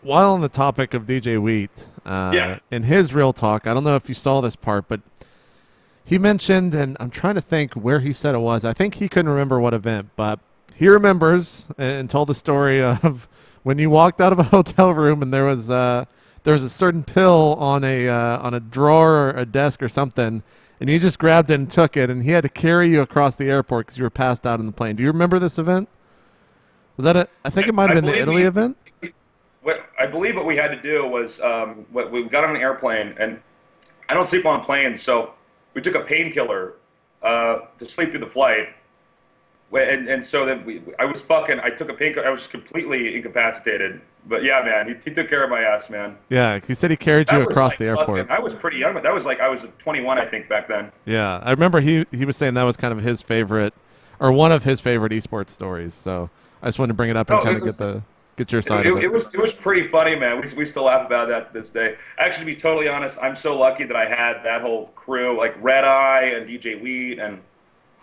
while on the topic of DJ Wheat, in his Real Talk, I don't know if you saw this part, but he mentioned, and I'm trying to think where he said it was. I think he couldn't remember what event, but he remembers and told the story of when you walked out of a hotel room and there was a certain pill on a drawer or a desk or something, and you just grabbed it and took it, and he had to carry you across the airport because you were passed out on the plane. Do you remember this event? Was that I think it might have been the Italy event. I believe what we had to do was we got on an airplane, and I don't sleep on planes, so we took a painkiller to sleep through the flight. And so then I took a painkiller. I was completely incapacitated. But yeah, man, he took care of my ass, man. Yeah, he said he carried you across the airport. I was pretty young, but that was like I was 21, I think, back then. Yeah, I remember he was saying that was kind of his favorite, or one of his favorite esports stories. So I just wanted to bring it up and kind of get your side of it. It was pretty funny, man. We still laugh about that to this day. Actually, to be totally honest, I'm so lucky that I had that whole crew, like Red Eye and DJ Wheat and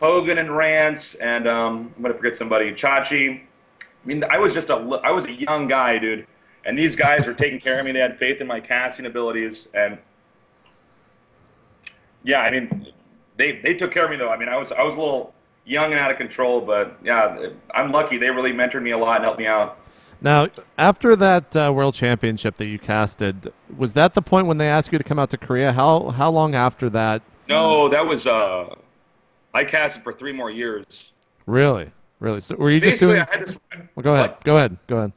Hogan and Rance, and I'm gonna forget somebody, Chachi. I mean, I was a young guy, dude, and these guys were taking care of me. They had faith in my casting abilities, and yeah, I mean, they took care of me though. I mean, I was a little young and out of control, but yeah, I'm lucky. They really mentored me a lot and helped me out. Now, after that World Championship that you casted, was that the point when they asked you to come out to Korea? How long after that? No, that was I casted for 3 more years. Really? So were you just doing? I had this, well, go ahead. Go ahead.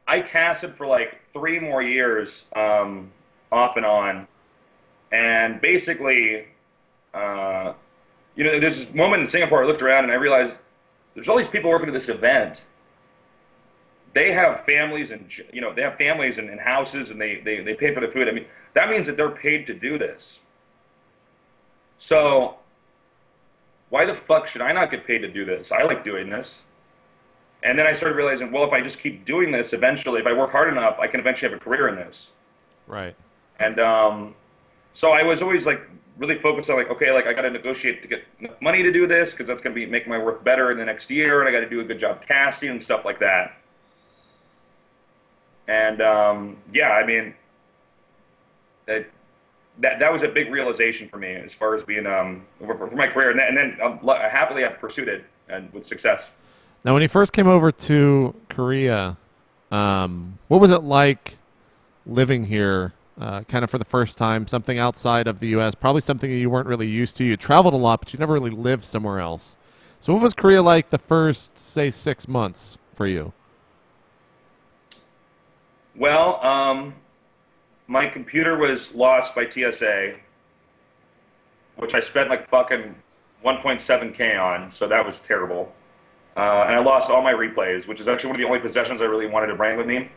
I casted for like 3 more years, off and on, and basically, you know, there's this moment in Singapore. I looked around and I realized there's all these people working at this event, they have families and they have families and houses, and they pay for the food. I mean, that means that they're paid to do this. So why the fuck should I not get paid to do this? I like doing this. And then I started realizing, well, if I just keep doing this, eventually, if I work hard enough, I can eventually have a career in this. Right. And so I was always like really focused on like, okay, like I got to negotiate to get enough money to do this because that's going to make my work better in the next year, and I got to do a good job casting and stuff like that. And yeah, I mean, that was a big realization for me as far as being for my career, and then happily I've pursued it and with success. Now, when you first came over to Korea, what was it like living here, kind of for the first time, something outside of the U.S., probably something that you weren't really used to? You traveled a lot, but you never really lived somewhere else. So what was Korea like the first, say, 6 months for you? Well, my computer was lost by TSA, which I spent like fucking 1.7K on, so that was terrible. And I lost all my replays, which is actually one of the only possessions I really wanted to bring with me.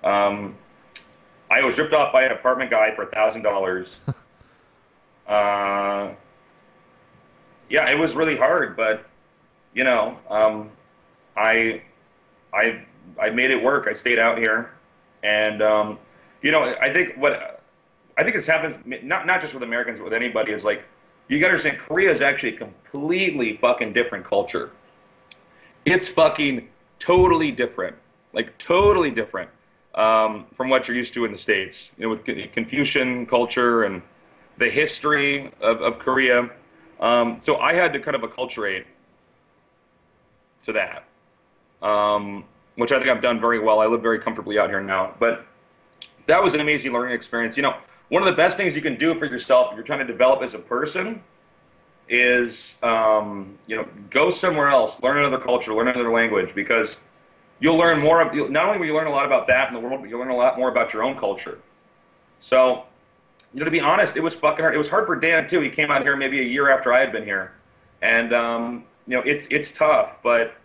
I was ripped off by an apartment guy for $1,000. Yeah, it was really hard, but you know, I made it work. I stayed out here, and you know, I think it's happened not just with Americans, but with anybody, is like you gotta understand Korea is actually a completely fucking different culture. It's fucking totally different, like totally different from what you're used to in the States. You know, with Confucian culture and the history of Korea. So I had to kind of acculturate to that, which I think I've done very well. I live very comfortably out here now. But that was an amazing learning experience. You know, one of the best things you can do for yourself if you're trying to develop as a person is you know, go somewhere else, learn another culture, learn another language, because you'll learn more. Not only will you learn a lot about that in the world, but you'll learn a lot more about your own culture. So, you know, to be honest, it was fucking hard. It was hard for Dan too. He came out here maybe a year after I had been here, and you know, it's tough, but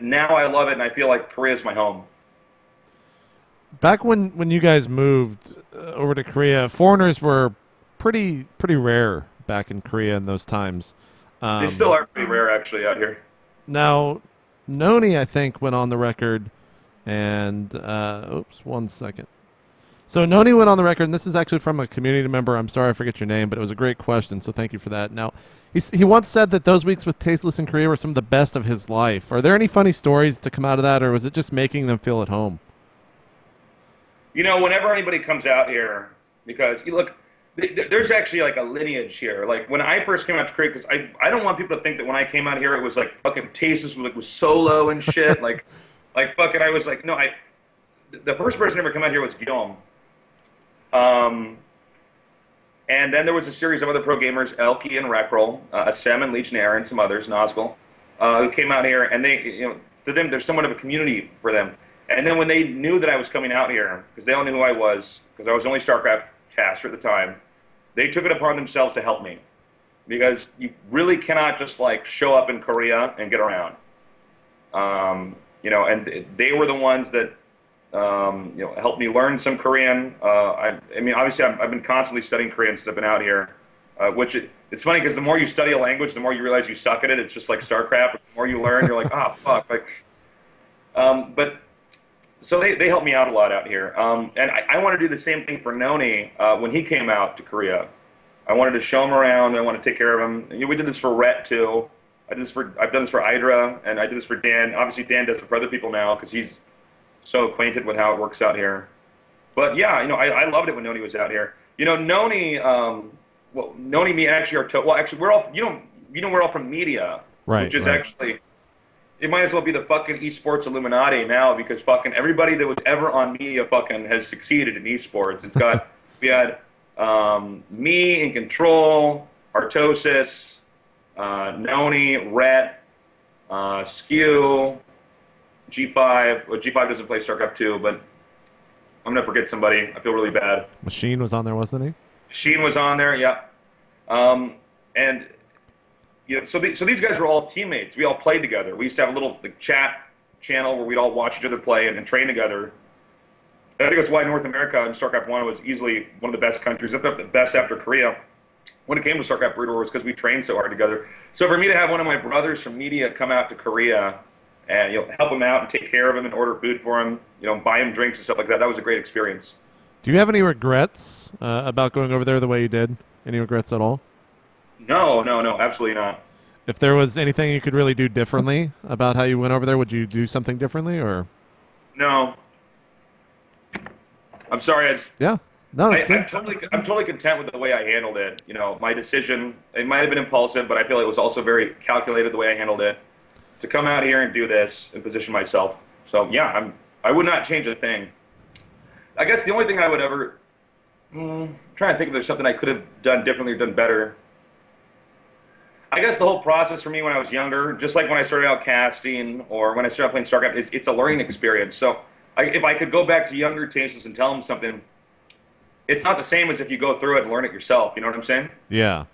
now I love it, and I feel like Korea's my home. Back when you guys moved over to Korea, foreigners were pretty rare back in Korea in those times. They still are pretty rare, actually, out here. Now, Noni, I think, went on the record, and oops, 1 second. So Noni went on the record, and this is actually from a community member. I'm sorry I forget your name, but it was a great question, so thank you for that. Now, he once said that those weeks with Tasteless in Korea were some of the best of his life. Are there any funny stories to come out of that, or was it just making them feel at home? You know, whenever anybody comes out here, because you look, there's actually like a lineage here. Like when I first came out to Korea, because I don't want people to think that when I came out here it was like fucking Tasteless was solo and shit. like fucking I was like, no, the first person to ever come out here was Guillaume. And then there was a series of other pro gamers, Elky and Reckrol, Sem and Legionnaire, and some others, Nozgul, who came out here, and they, you know, to them, there's somewhat of a community for them. And then when they knew that I was coming out here, because they all knew who I was, because I was only StarCraft caster at the time, they took it upon themselves to help me. Because you really cannot just like show up in Korea and get around. You know, and they were the ones that you know, helped me learn some Korean. I mean, obviously, I've been constantly studying Korean since I've been out here. Which it's funny because the more you study a language, the more you realize you suck at it. It's just like StarCraft. The more you learn, you're like, ah, oh, fuck. Like, but so they helped me out a lot out here. And I want to do the same thing for Noni when he came out to Korea. I wanted to show him around. I want to take care of him. You know, we did this for Rhett too. I've done this for Idra, and I did this for Dan. Obviously, Dan does it for other people now because he's so acquainted with how it works out here. But yeah, you know, I loved it when Noni was out here. You know, Noni, well, Noni, me, actually are well, actually, we're all, you know, we're all from media, right? Which is right. Actually, it might as well be the fucking esports Illuminati now, because fucking everybody that was ever on media fucking has succeeded in esports. It's got we had me in Control, Artosis, Noni, Rhett, Skew, G5. Well, G5 doesn't play StarCraft 2, but I'm gonna forget somebody. I feel really bad. Machine was on there, wasn't he? Machine was on there, yeah. And you know, so these guys were all teammates. We all played together. We used to have a little like, chat channel where we'd all watch each other play and train together. And I think that's why North America and StarCraft 1 was easily one of the best countries, if not the best after Korea, when it came to StarCraft Brood War, was because we trained so hard together. So for me to have one of my brothers from media come out to Korea and help him out and take care of him and order food for him, buy him drinks and stuff like that, that was a great experience. Do you have any regrets about going over there the way you did? Any regrets at all? No, absolutely not. If there was anything you could really do differently about how you went over there, would you do something differently, or? No. I'm sorry. Yeah. No, that's good. I'm totally content with the way I handled it. My decision, it might have been impulsive, but I feel it was also very calculated the way I handled it to come out here and do this and position myself. So yeah, I would not change a thing. I guess the only thing I would ever, I'm trying to think if there's something I could have done differently or done better. I guess the whole process for me when I was younger, just like when I started out casting or when I started playing StarCraft, it's a learning experience. So if I could go back to younger Tasteless and tell them something, it's not the same as if you go through it and learn it yourself. You know what I'm saying? Yeah.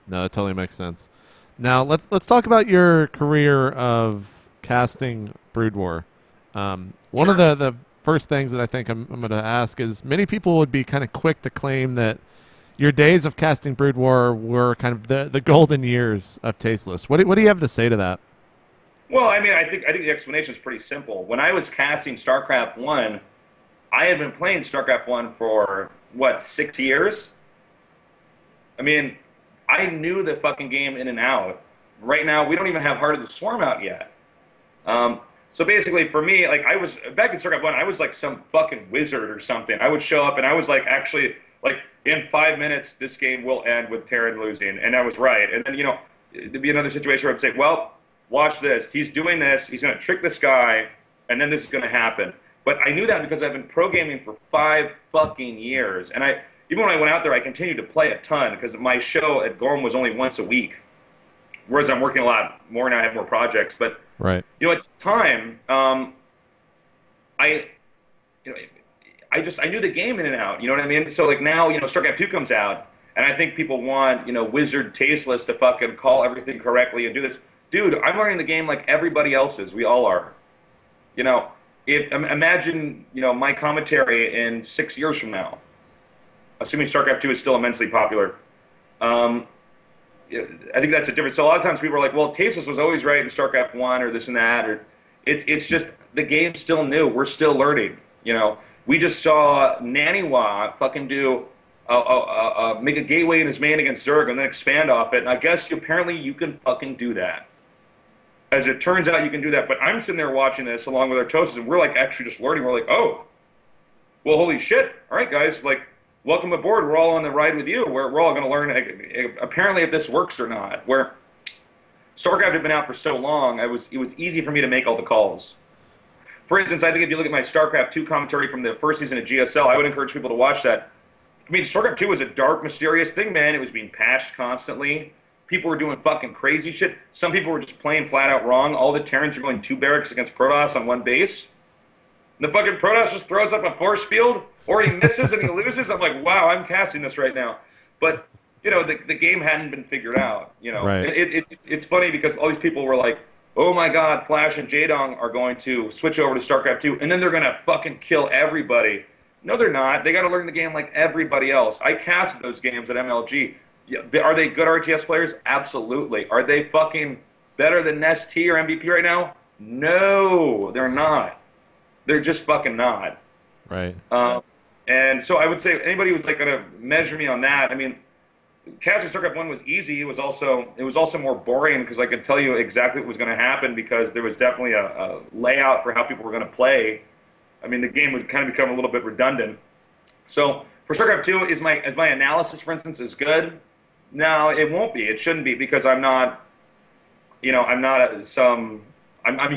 No, it totally makes sense. Now let's talk about your career of casting Brood War. One of the first things that I think I'm going to ask is, many people would be kind of quick to claim that your days of casting Brood War were kind of the golden years of Tasteless. What do you have to say to that? Well, I think the explanation is pretty simple. When I was casting StarCraft 1, I had been playing StarCraft 1 for, 6 years? I mean, I knew the fucking game in and out. Right now, we don't even have Heart of the Swarm out yet. So basically, for me, I was, back in StarCraft 1, I was like some fucking wizard or something. I would show up and I was actually, in 5 minutes, this game will end with Terran losing. And I was right. And then, there'd be another situation where I'd say, well, watch this. He's doing this. He's going to trick this guy. And then this is going to happen. But I knew that because I've been pro gaming for 5 fucking years. And even when I went out there, I continued to play a ton because my show at Gorm was only once a week. Whereas I'm working a lot more now, I have more projects. But, right. At the time, I knew the game in and out, you know what I mean? So now, StarCraft 2 comes out, and I think people want, Wizard Tasteless to fucking call everything correctly and do this. Dude, I'm learning the game like everybody else is. We all are. Imagine, my commentary in 6 years from now, assuming StarCraft 2 is still immensely popular. I think that's a difference. So a lot of times people are like, well, Tasteless was always right in StarCraft 1 or this and that. Or it's just the game's still new. We're still learning, We just saw Naniwa fucking do make a gateway in his main against Zerg and then expand off it. And I guess apparently you can fucking do that. As it turns out, you can do that. But I'm sitting there watching this along with our toasters, and we're actually just learning. We're like, oh, well, holy shit! All right, guys, welcome aboard. We're all on the ride with you. We're all going to learn apparently if this works or not. Where StarCraft had been out for so long, it was easy for me to make all the calls. For instance, I think if you look at my StarCraft 2 commentary from the first season of GSL, I would encourage people to watch that. I mean, StarCraft 2 was a dark, mysterious thing, man. It was being patched constantly. People were doing fucking crazy shit. Some people were just playing flat out wrong. All the Terrans were going 2 barracks against Protoss on 1 base. And the fucking Protoss just throws up a force field, or he misses and he loses. I'm like, wow, I'm casting this right now. But, the game hadn't been figured out. Right. It's funny because all these people were like, oh my god, Flash and Jaedong are going to switch over to StarCraft 2, and then they're going to fucking kill everybody. No, they're not. They got to learn the game like everybody else. I cast those games at MLG. Are they good RTS players? Absolutely. Are they fucking better than Nest T or MVP right now? No, they're not. They're just fucking not. Right. And so I would say anybody who's going to measure me on that, I mean, casting StarCraft 1 was easy. It was also more boring because I could tell you exactly what was going to happen because there was definitely a layout for how people were going to play. I mean, the game would kind of become a little bit redundant. So for StarCraft 2, is my analysis, for instance, is good? No, it won't be. It shouldn't be because I'm not, I'm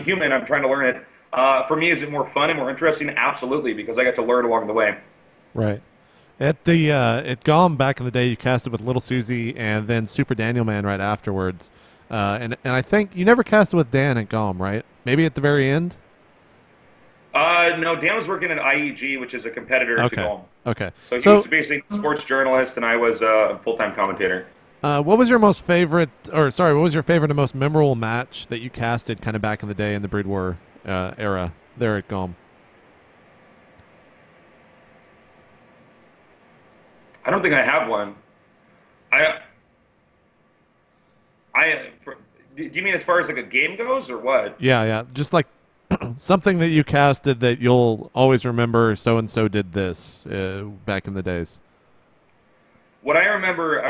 human. I'm trying to learn it. For me, is it more fun and more interesting? Absolutely, because I got to learn along the way. Right. At GOM back in the day, you casted with Little Susie and then Super Daniel Man right afterwards. And I think you never casted with Dan at GOM, right? Maybe at the very end? No, Dan was working at IEG, which is a competitor to GOM. Okay. So he was basically a sports journalist, and I was a full-time commentator. What was your favorite and most memorable match that you casted kind of back in the day in the Brood War era there at GOM? I don't think I have one. Do you mean as far as like a game goes, or what? Yeah. Just like something that you casted that you'll always remember. So and so did this back in the days. What I remember,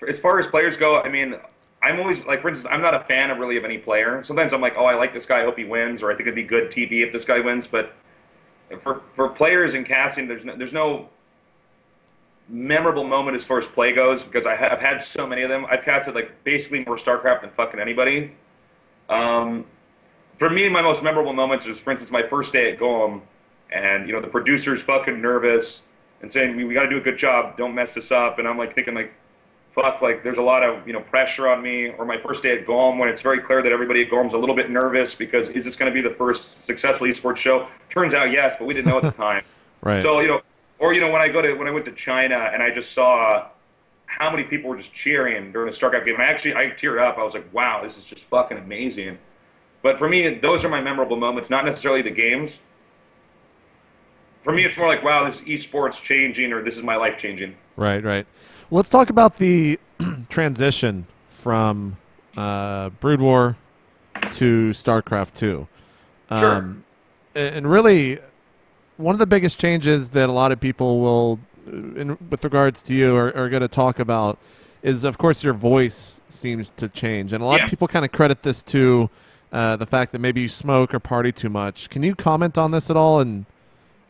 as far as players go, I mean, I'm always like, for instance, I'm not a fan of really of any player. Sometimes I'm like, oh, I like this guy, I hope he wins, or I think it'd be good TV if this guy wins. But for players in casting, there's no memorable moment as far as play goes, because I've had so many of them. I've casted like basically more StarCraft than fucking anybody. For me, my most memorable moments is, for instance, my first day at GOM, and the producer's fucking nervous and saying we got to do a good job, don't mess this up, and I'm like thinking like, fuck, like there's a lot of pressure on me. Or my first day at GOM, when it's very clear that everybody at GOM's a little bit nervous because is this going to be the first successful esports show? Turns out yes, but we didn't know at the time. Right. So or when I went to China and I just saw how many people were just cheering during the StarCraft game, and I teared up. I was like, wow, this is just fucking amazing. But for me, those are my memorable moments, not necessarily the games. For me, it's more like, wow, this is esports changing, or this is my life changing. Right. Well, let's talk about the transition from Brood War to StarCraft 2. Sure. And really, one of the biggest changes that a lot of people will, with regards to you, are going to talk about is, of course, your voice seems to change. And a lot of people kind of credit this to the fact that maybe you smoke or party too much. Can you comment on this at all? And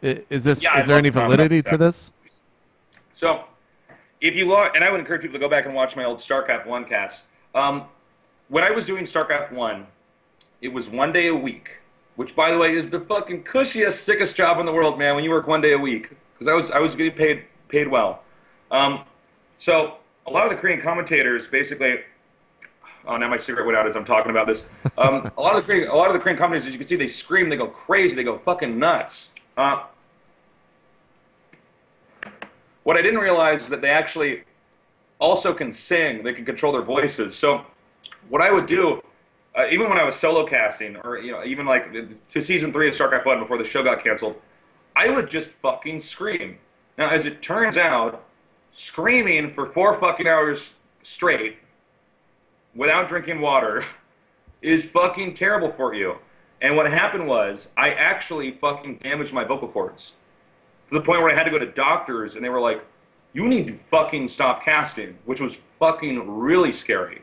is there any validity to this? So, if you look, and I would encourage people to go back and watch my old StarCraft 1 cast. When I was doing StarCraft 1, it was 1 day a week, which, by the way, is the fucking cushiest, sickest job in the world, man, when you work 1 day a week. Because I was getting paid well. So, a lot of the Korean commentators basically... Oh, now my cigarette went out as I'm talking about this. A lot of the Korean commentators, as you can see, they scream, they go crazy, they go fucking nuts. What I didn't realize is that they actually also can sing. They can control their voices. So what I would do, even when I was solo casting, or even like to season 3 of StarCraft 1 before the show got canceled, I would just fucking scream. Now, as it turns out, screaming for 4 fucking hours straight without drinking water is fucking terrible for you. And what happened was, I actually fucking damaged my vocal cords. To the point where I had to go to doctors, and they were like, you need to fucking stop casting, which was fucking really scary.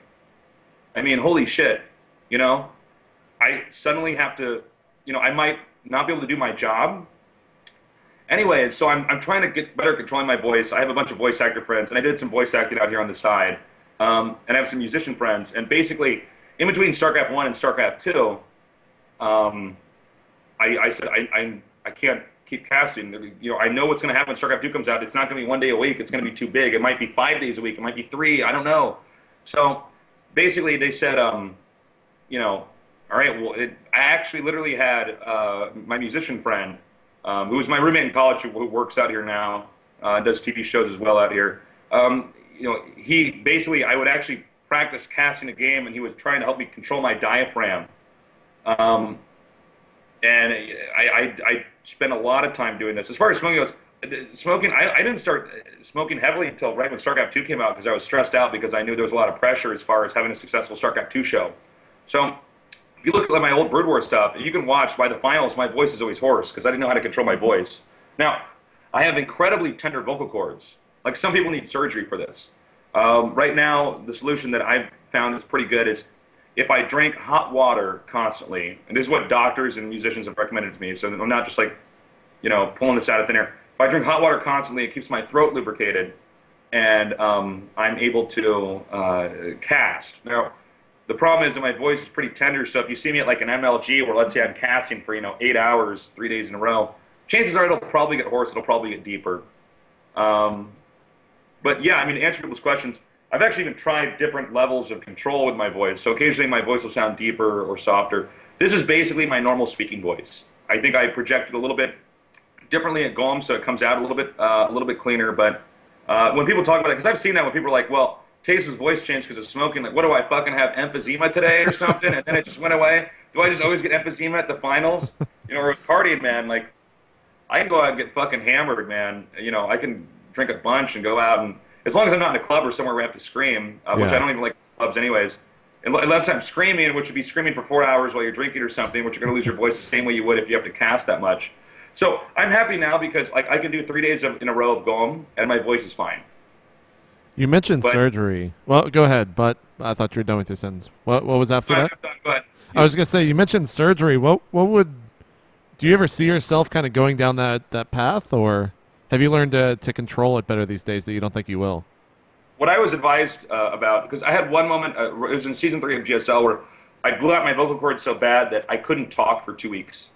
I mean, holy shit, I suddenly have to, I might not be able to do my job. Anyway, so I'm trying to get better at controlling my voice. I have a bunch of voice actor friends, and I did some voice acting out here on the side. And I have some musician friends, and basically, in between StarCraft 1 and StarCraft 2, I said, I can't keep casting. I know what's going to happen when StarCraft 2 comes out. It's not going to be 1 day a week. It's going to be too big. It might be 5 days a week. It might be 3. I don't know. So basically, they said, all right, well, I actually literally had my musician friend, who was my roommate in college, who works out here now, does TV shows as well out here. He basically, I would actually practice casting a game, and he was trying to help me control my diaphragm. And I spent a lot of time doing this. As far as smoking goes, I didn't start smoking heavily until right when StarCraft 2 came out, because I was stressed out because I knew there was a lot of pressure as far as having a successful StarCraft 2 show. So if you look at my old Brood War stuff, you can watch by the finals, my voice is always hoarse because I didn't know how to control my voice. Now, I have incredibly tender vocal cords. Like, some people need surgery for this. Right now, the solution that I've found is pretty good is if I drink hot water constantly, and this is what doctors and musicians have recommended to me, so I'm not just like, pulling this out of thin air. If I drink hot water constantly, it keeps my throat lubricated, and I'm able to cast. Now, the problem is that my voice is pretty tender, so if you see me at like an MLG where, let's say, I'm casting for 8 hours, 3 days in a row, chances are it'll probably get hoarse, it'll probably get deeper. But yeah, I mean, to answer people's questions, I've actually even tried different levels of control with my voice. So occasionally my voice will sound deeper or softer. This is basically my normal speaking voice. I think I projected a little bit differently at GOM, so it comes out a little bit cleaner. But when people talk about it, because I've seen that when people are like, well, Tasteless' voice changed because of smoking. Like, what do I fucking have, emphysema today or something? And then it just went away. Do I just always get emphysema at the finals? You know, or partying, man. Like, I can go out and get fucking hammered, man. You know, I can drink a bunch and go out, and as long as I'm not in a club or somewhere where I have to scream, which I don't even like clubs anyways. Unless I'm screaming, which would be screaming for 4 hours while you're drinking or something, which you're going to lose your voice the same way you would if you have to cast that much. So I'm happy now because like I can do 3 days in a row of Goem, and my voice is fine. You mentioned surgery. Well, go ahead, but I thought you were done with your sentence. What was after that? Go ahead. I was going to say, you mentioned surgery. What would... Do you ever see yourself kind of going down that path, or have you learned to control it better these days that you don't think you will? What I was advised about, because I had one moment, it was in season 3 of GSL, where I blew out my vocal cords so bad that I couldn't talk for 2 weeks.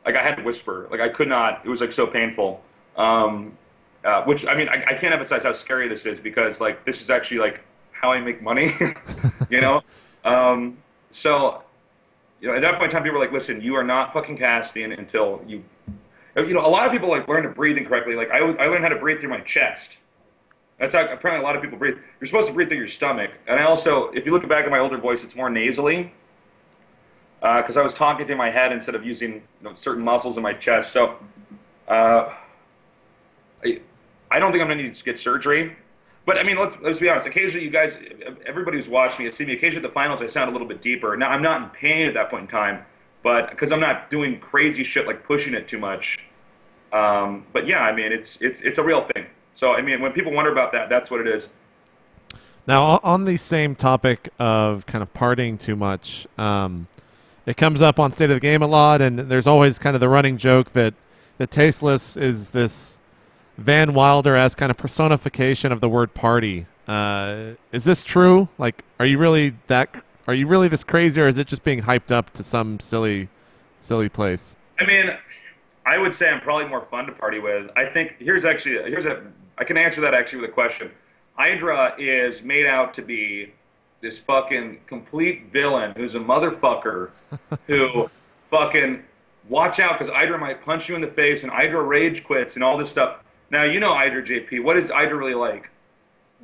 Like, I had to whisper. Like, I could not. It was, like, so painful. Which, I mean, I can't emphasize how scary this is because, like, this is actually, like, how I make money, you know? So, you know, at that point in time, people were like, listen, you are not fucking casting until you know, a lot of people, like, learn to breathe incorrectly. Like, I learned how to breathe through my chest. That's how apparently a lot of people breathe. You're supposed to breathe through your stomach. And I also, if you look back at my older voice, it's more nasally because I was talking through my head instead of using certain muscles in my chest. So I don't think I'm going to need to get surgery. But, I mean, let's be honest. Occasionally, you guys, everybody who's watched me has seen me. Occasionally at the finals, I sound a little bit deeper. Now, I'm not in pain at that point in time, but because I'm not doing crazy shit like pushing it too much. But, yeah, I mean, it's a real thing. So, I mean, when people wonder about that, that's what it is. Now, on the same topic of kind of partying too much, it comes up on State of the Game a lot, and there's always kind of the running joke that Tasteless is this Van Wilder as kind of personification of the word party. Is this true? Like, are you really this crazy, or is it just being hyped up to some silly place? I mean, I would say I'm probably more fun to party with. I think I can answer that actually with a question. Hydra is made out to be this fucking complete villain who's a motherfucker who fucking watch out because Hydra might punch you in the face and Hydra rage quits and all this stuff. Now, you know Hydra, JP. What is Hydra really like?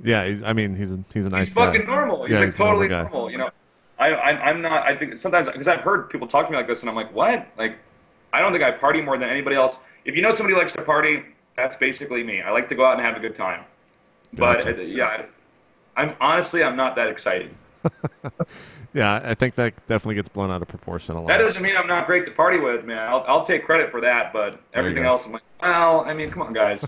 Yeah, he's a nice guy. He's fucking normal. He's like totally normal. You know, I'm not. I think sometimes because I've heard people talk to me like this, and I'm like, what? Like, I don't think I party more than anybody else. If you know somebody likes to party, that's basically me. I like to go out and have a good time. Gotcha. But yeah, I'm not that exciting. Yeah, I think that definitely gets blown out of proportion a lot. That doesn't mean I'm not great to party with, man. I'll take credit for that, but everything else, I'm like, well, I mean, come on, guys.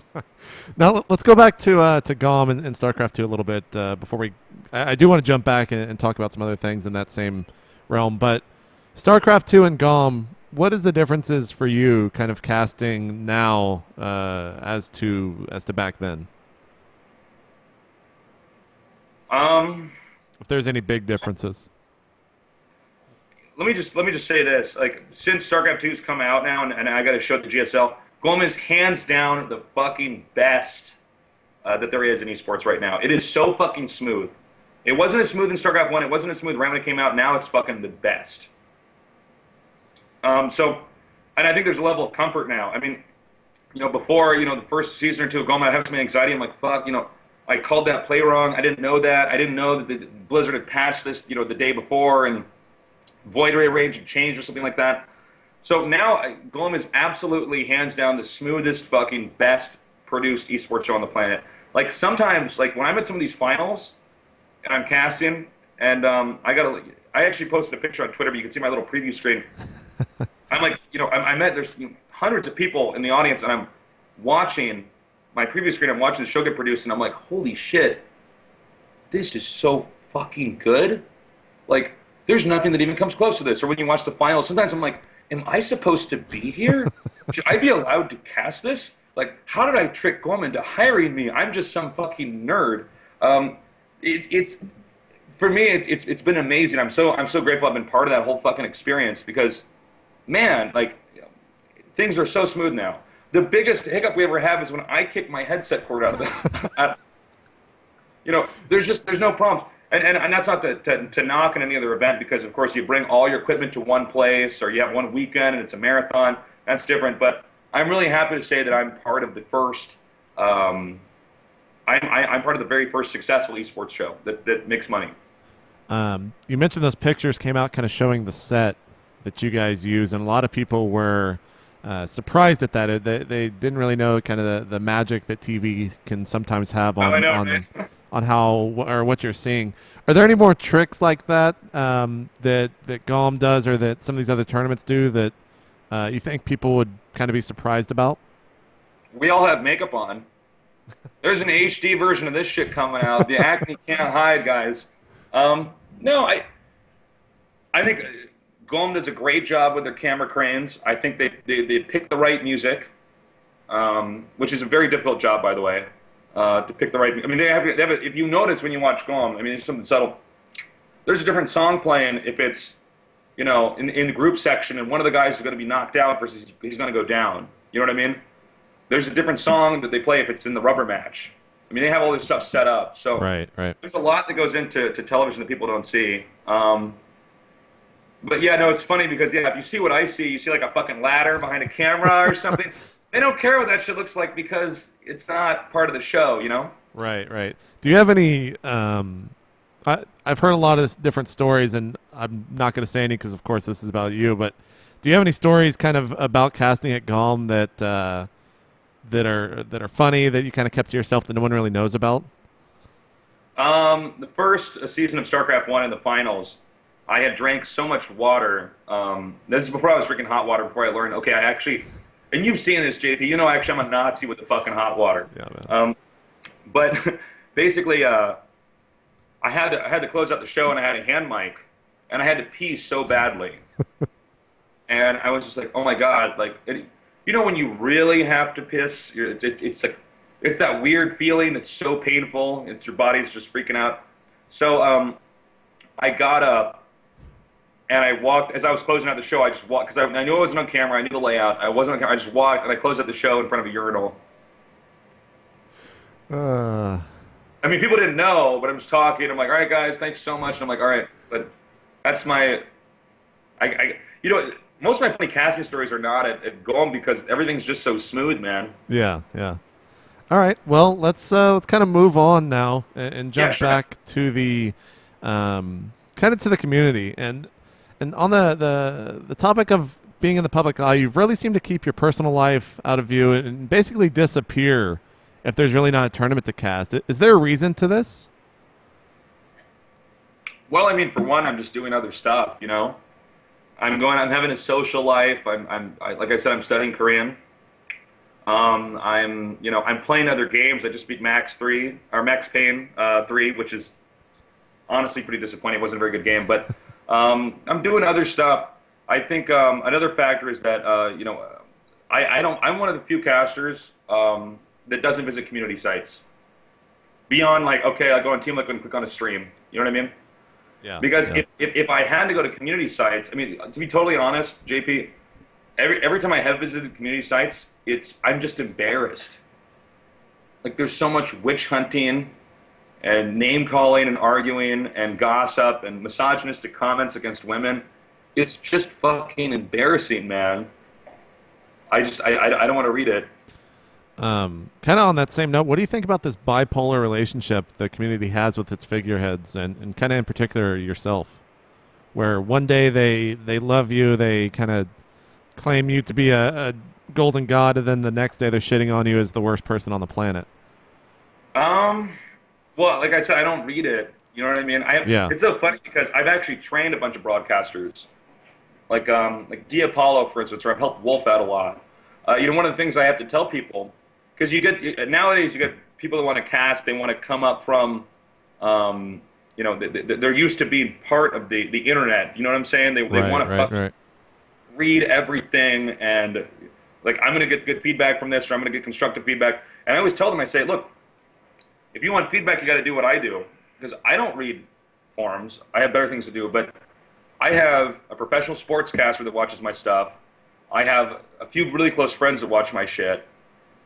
Now let's go back to GOM and StarCraft 2 a little bit before I do want to jump back and talk about some other things in that same realm. But StarCraft 2 and GOM, what is the differences for you, kind of casting now as to back then? If there's any big differences. Let me just say this: like, since StarCraft 2's come out now, and I got to show the GSL, GOM is hands down the fucking best that there is in esports right now. It is so fucking smooth. It wasn't as smooth in StarCraft 1. It wasn't as smooth right when it came out. Now it's fucking the best. So, and I think there's a level of comfort now. I mean, before, the first season or two of GOM, I'd have some anxiety. I'm like, fuck, I called that play wrong. I didn't know that. I didn't know that the Blizzard had patched this, the day before, and void ray range had changed or something like that. So now GOM is absolutely hands down the smoothest fucking best produced esports show on the planet. Like, sometimes, like, when I'm at some of these finals and I'm casting, and I actually posted a picture on Twitter, but you can see my little preview screen. I'm like, there's hundreds of people in the audience, and I'm watching my preview screen. I'm watching the show get produced, and I'm like, holy shit, this is so fucking good. Like, there's nothing that even comes close to this. Or when you watch the finals, sometimes I'm like, am I supposed to be here? Should I be allowed to cast this? Like, how did I trick GOM into hiring me? I'm just some fucking nerd. It's for me, it's been amazing. I'm so grateful I've been part of that whole fucking experience because, man, like, things are so smooth now. The biggest hiccup we ever have is when I kick my headset cord out of the. There's no problems. And that's not to knock on any other event because, of course, you bring all your equipment to one place or you have one weekend and it's a marathon. That's different. But I'm really happy to say that I'm part of the first I'm part of the very first successful esports show that makes money. You mentioned those pictures came out kind of showing the set that you guys use, and a lot of people were surprised at that. They didn't really know kind of the magic that TV can sometimes have Oh, I on know, man. how or what you're seeing. Are there any more tricks like that that GOM does, or that some of these other tournaments do that you think people would kind of be surprised about? We all have makeup on. There's an HD version of this shit coming out. The acne can't hide, guys. No, I think GOM does a great job with their camera cranes. I think they pick the right music, which is a very difficult job, by the way, to pick the right. I mean, they have if you notice when you watch GOM, I mean, it's something subtle. There's a different song playing if it's, in the group section, and one of the guys is going to be knocked out versus he's going to go down. You know what I mean? There's a different song that they play if it's in the rubber match. I mean, they have all this stuff set up. So Right. there's a lot that goes into television that people don't see. But yeah, no, it's funny because, if you see what I see, you see like a fucking ladder behind a camera or something. They don't care what that shit looks like because it's not part of the show, Right. Do you have any? I've heard a lot of different stories, and I'm not going to say any because, of course, this is about you. But do you have any stories kind of about casting at GOM that are funny that you kind of kept to yourself that no one really knows about? The first season of StarCraft 1 in the finals, I had drank so much water. This is before I was drinking hot water, before I learned, okay, I actually, and you've seen this, JP, actually I'm a Nazi with the fucking hot water. Yeah, man. But basically, I had to close out the show, and I had a hand mic, and I had to pee so badly. And I was just like, oh my God, like, when you really have to piss, it's like, it's that weird feeling that's so painful. It's your body's just freaking out. So I got up and I walked. As I was closing out the show, I just walked because I knew I wasn't on camera. I knew the layout. I wasn't on camera. I just walked and I closed out the show in front of a urinal. I mean, people didn't know, but I'm just talking. I'm like, all right, guys, thanks so much. And I'm like, all right, but that's my, most of my funny casting stories are not at GOM because everything's just so smooth, man. Yeah. All right. Well, let's kind of move on now and jump back to the kind of to the community and on the topic of being in the public eye. You've really seemed to keep your personal life out of view and basically disappear if there's really not a tournament to cast. Is there a reason to this? Well, I mean, for one, I'm just doing other stuff. I'm having a social life. Like I said, I'm studying Korean. I'm playing other games. I just beat Max Payne 3, which is honestly pretty disappointing. It wasn't a very good game, but I'm doing other stuff. I think another factor is that I'm one of the few casters that doesn't visit community sites beyond like, okay, I go on Team Liquid and click on a stream. You know what I mean? Yeah. Because if I had to go to community sites, I mean, to be totally honest, JP, every time I have visited community sites, I'm just embarrassed. Like, there's so much witch hunting and name calling and arguing and gossip and misogynistic comments against women. It's just fucking embarrassing, man. I don't want to read it. Kind of on that same note, what do you think about this bipolar relationship the community has with its figureheads and kind of in particular yourself, where one day they love you, they kind of claim you to be a golden god, and then the next day they're shitting on you as the worst person on the planet? Well, like I said, I don't read it. You know what I mean? It's so funny because I've actually trained a bunch of broadcasters, like Apollo, for instance, where I've helped Wolf out a lot. One of the things I have to tell people, because nowadays you get people that want to cast, they want to come up from, they're used to being part of the internet. You know what I'm saying? They want to read everything and like, I'm going to get good feedback from this, or I'm going to get constructive feedback. And I always tell them, I say, look, if you want feedback, you got to do what I do, because I don't read forums. I have better things to do, but I have a professional sportscaster that watches my stuff. I have a few really close friends that watch my shit,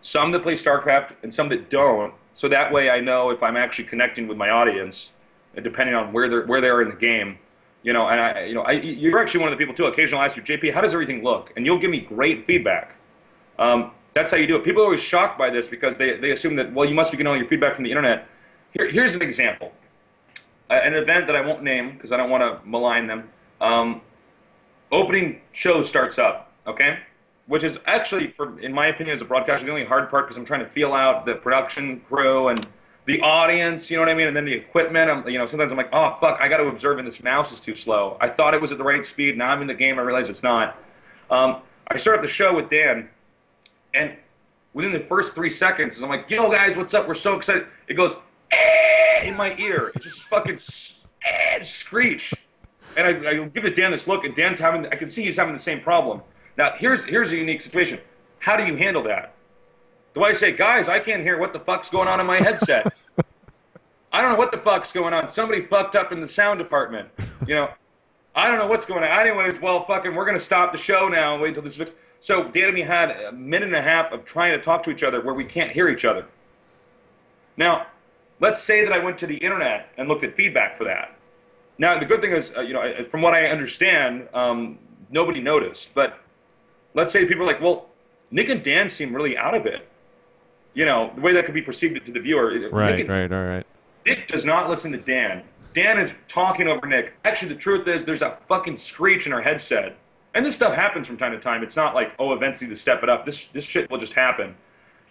some that play StarCraft and some that don't. So that way I know if I'm actually connecting with my audience, and depending on where they are in the game. You're actually one of the people too. Occasionally I'll ask you, JP, how does everything look? And you'll give me great feedback. That's how you do it. People are always shocked by this because they assume that, well, you must be getting all your feedback from the internet. Here's an example. an event that I won't name because I don't want to malign them. Opening show starts up, okay? Which is actually, in my opinion, as a broadcaster, the only hard part because I'm trying to feel out the production crew and the audience, you know what I mean? And then the equipment. Sometimes I'm like, oh, fuck, I got to observe and this mouse is too slow. I thought it was at the right speed. Now I'm in the game. I realize it's not. I start the show with Dan, and within the first 3 seconds, I'm like, yo, guys, what's up? We're so excited. It goes, in my ear. It's just fucking screech. And I give Dan this look, and Dan's I can see he's having the same problem. Now, here's a unique situation. How do you handle that? Do I say, guys, I can't hear what the fuck's going on in my headset? I don't know what the fuck's going on. Somebody fucked up in the sound department. I don't know what's going on. Anyways, well, fucking, we're going to stop the show now and wait until this is fixed. So Dan and me had a minute and a half of trying to talk to each other where we can't hear each other. Now, let's say that I went to the internet and looked at feedback for that. Now, the good thing is, from what I understand, nobody noticed. But let's say people are like, well, Nick and Dan seem really out of it. The way that could be perceived to the viewer. Right. Nick does not listen to Dan. Dan is talking over Nick. Actually, the truth is there's a fucking screech in our headset. And this stuff happens from time to time. It's not like, oh, events need to step it up. This shit will just happen.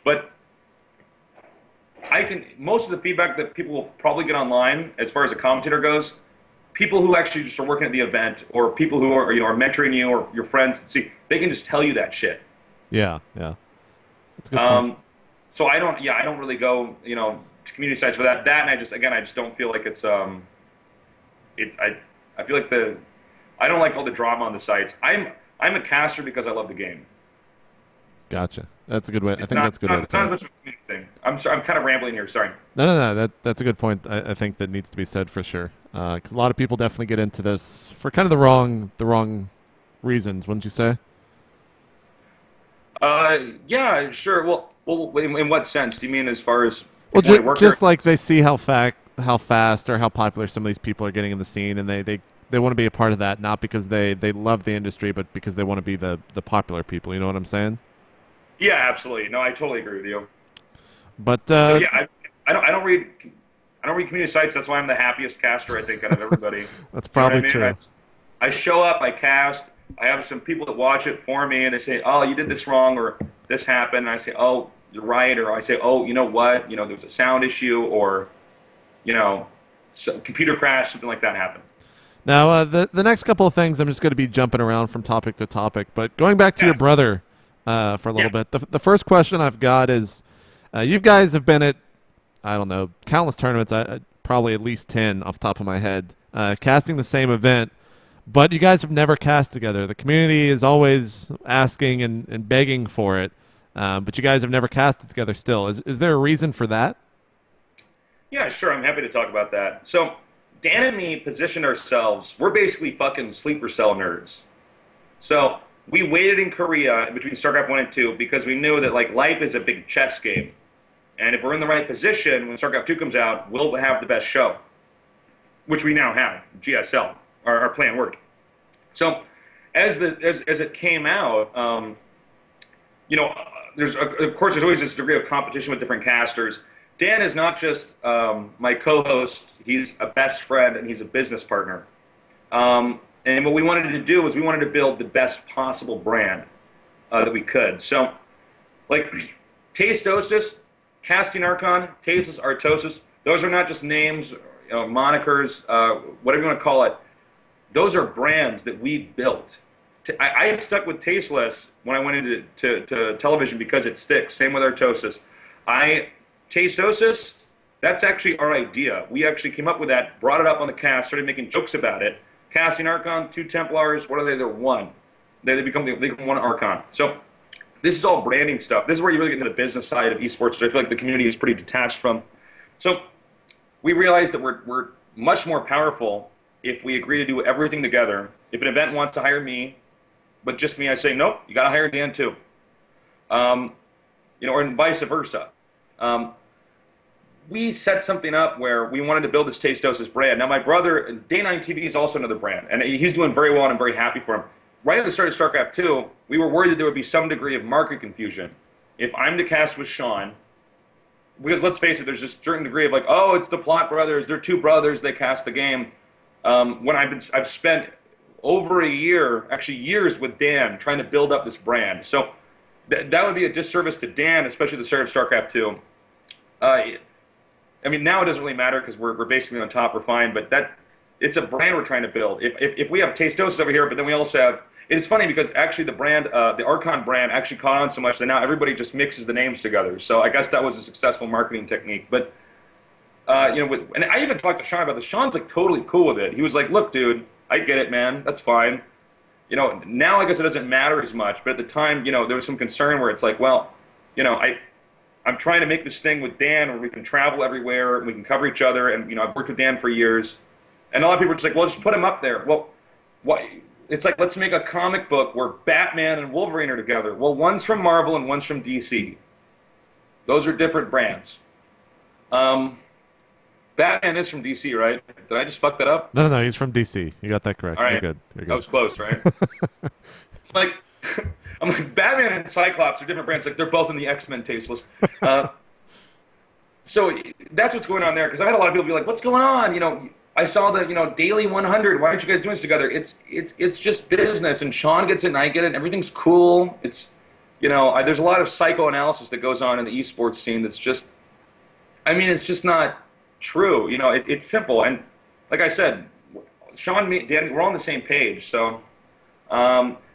But most of the feedback that people will probably get online, as far as a commentator goes, people who actually just are working at the event, or people who are mentoring you, or your friends, they can just tell you that shit. Yeah. That's a good point. So I don't really go, to community sites for that. And I just don't feel like it's, I feel like I don't like all the drama on the sites. I'm a caster because I love the game. Gotcha. That's a good way. I think that's a good way. It's not as much of a community thing. I'm sorry. I'm kind of rambling here. Sorry. No. That's a good point. I think that needs to be said for sure. Because a lot of people definitely get into this for kind of the wrong reasons, wouldn't you say? Yeah, sure. Well, in what sense? Do you mean as far as just like they see how fast or how popular some of these people are getting in the scene, and they want to be a part of that, not because they love the industry, but because they want to be the popular people. You know what I'm saying? Yeah, absolutely. No, I totally agree with you. But so, yeah, I don't read community sites. That's why I'm the happiest caster, I think, out of everybody. That's probably true. I show up, I cast. I have some people that watch it for me, and they say, "Oh, you did this wrong," or "This happened." And I say, "Oh, you're right," or I say, "Oh, you know what? There was a sound issue, or computer crash, something like that happened." Now, the next couple of things, I'm just going to be jumping around from topic to topic, but going back to your brother for a little bit. The first question I've got is, you guys have been at, I don't know, countless tournaments, probably at least 10 off the top of my head, casting the same event, but you guys have never cast together. The community is always asking and begging for it, but you guys have never casted together still. Is there a reason for that? Yeah, sure. I'm happy to talk about that. So Dan and me positioned ourselves, we're basically fucking sleeper cell nerds. So we waited in Korea between StarCraft 1 and 2 because we knew that life is a big chess game. And if we're in the right position, when StarCraft 2 comes out, we'll have the best show, which we now have, GSL. Our plan worked. So as it came out, there's always this degree of competition with different casters. Dan is not just my co-host, he's a best friend, and he's a business partner. And what we wanted to do was we wanted to build the best possible brand that we could. So, Tasteless, Casting Archon, Tasteless, Artosis, those are not just names, monikers, whatever you want to call it. Those are brands that we built. I stuck with Tasteless when I went into television because it sticks. Same with Artosis. Tastosis, that's actually our idea. We actually came up with that, brought it up on the cast, started making jokes about it. Casting Archon, 2 Templars, what are they? They're 1. They become 1 Archon. So this is all branding stuff. This is where you really get into the business side of esports, which I feel like the community is pretty detached from. So we realized that we're much more powerful if we agree to do everything together. If an event wants to hire me, but just me, I say, nope, you got to hire Dan too. Or vice versa. We set something up where we wanted to build this Tasteless brand. Now, my brother, Day9 TV, is also another brand, and he's doing very well, and I'm very happy for him. Right at the start of StarCraft 2, we were worried that there would be some degree of market confusion. If I'm to cast with Sean, because let's face it, there's a certain degree of like, oh, it's the Plot brothers. They're two brothers. They cast the game. When I've spent over a year, actually years with Dan trying to build up this brand. So that would be a disservice to Dan, especially the start of StarCraft 2. I mean, now it doesn't really matter because we're basically on top, we're fine, but it's a brand we're trying to build. If we have Tasteless over here, but then we also have, it's funny because actually the brand, the Archon brand actually caught on so much that now everybody just mixes the names together. So I guess that was a successful marketing technique. But, and I even talked to Sean about this. Sean's like totally cool with it. He was like, look, dude, I get it, man. That's fine. Now I guess it doesn't matter as much. But at the time, there was some concern where it's like, well, I'm trying to make this thing with Dan where we can travel everywhere and we can cover each other. And, I've worked with Dan for years. And a lot of people are just like, well, just put him up there. Well, why? It's like, let's make a comic book where Batman and Wolverine are together. Well, one's from Marvel and one's from DC. Those are different brands. Batman is from DC, right? Did I just fuck that up? No, he's from DC. You got that correct. All right. You're good. You're good. That was close, right? I'm like, Batman and Cyclops are different brands. Like, they're both in the X-Men Tasteless. So that's what's going on there. Because I had a lot of people be like, what's going on? I saw the, Daily 100. Why aren't you guys doing this together? It's just business. And Sean gets it and I get it. And everything's cool. It's, there's a lot of psychoanalysis that goes on in the esports scene that's just, it's just not true. It's simple. And like I said, Sean, me, Dan, we're all on the same page. So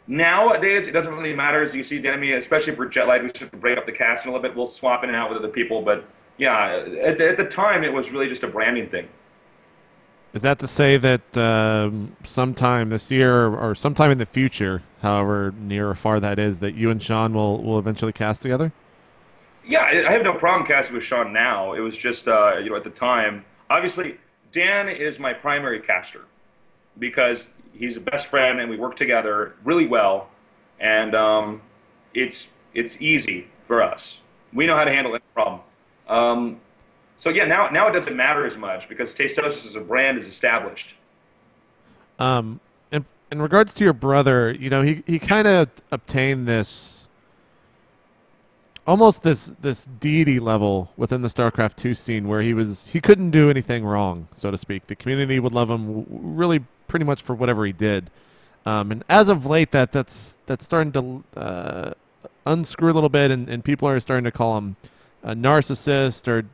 nowadays, it doesn't really matter. As you see, Dan and me, especially if we're jet lagged, we just break up the cast a little bit. We'll swap in and out with other people. But yeah, at the time, it was really just a branding thing. Is that to say that sometime this year or sometime in the future, however near or far that is, that you and Sean will eventually cast together? Yeah, I have no problem casting with Sean now. It was just, at the time, obviously, Dan is my primary caster because he's a best friend and we work together really well. And it's easy for us. We know how to handle any problem. So yeah, now it doesn't matter as much because Tasteless as a brand is established. In regards to your brother, he kind of obtained this almost this deity level within the StarCraft 2 scene where he couldn't do anything wrong, so to speak. The community would love him really pretty much for whatever he did. And as of late, that's starting to unscrew a little bit, and people are starting to call him a narcissist or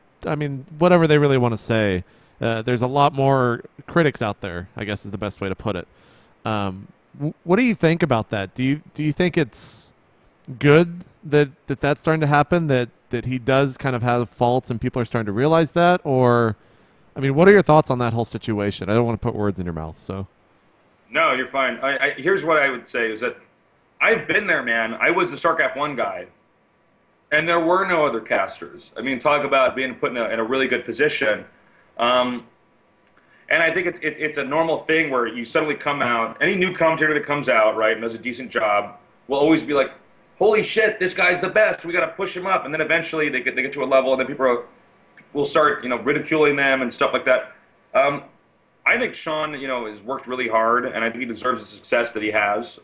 whatever they really want to say. There's a lot more critics out there, I guess is the best way to put it. What do you think about that? Do you think it's good that's starting to happen, that he does kind of have faults and people are starting to realize that? Or, what are your thoughts on that whole situation? I don't want to put words in your mouth, so. No, you're fine. Here's what I would say is that I've been there, man. I was the StarCraft 1 guy. And there were no other casters. Talk about being put in a really good position. And I think it's a normal thing where you suddenly come out, any new commentator that comes out, right, and does a decent job, will always be like, holy shit, this guy's the best, we got to push him up. And then eventually they get to a level and then people will start, ridiculing them and stuff like that. I think Sean, has worked really hard, and I think he deserves the success that he has.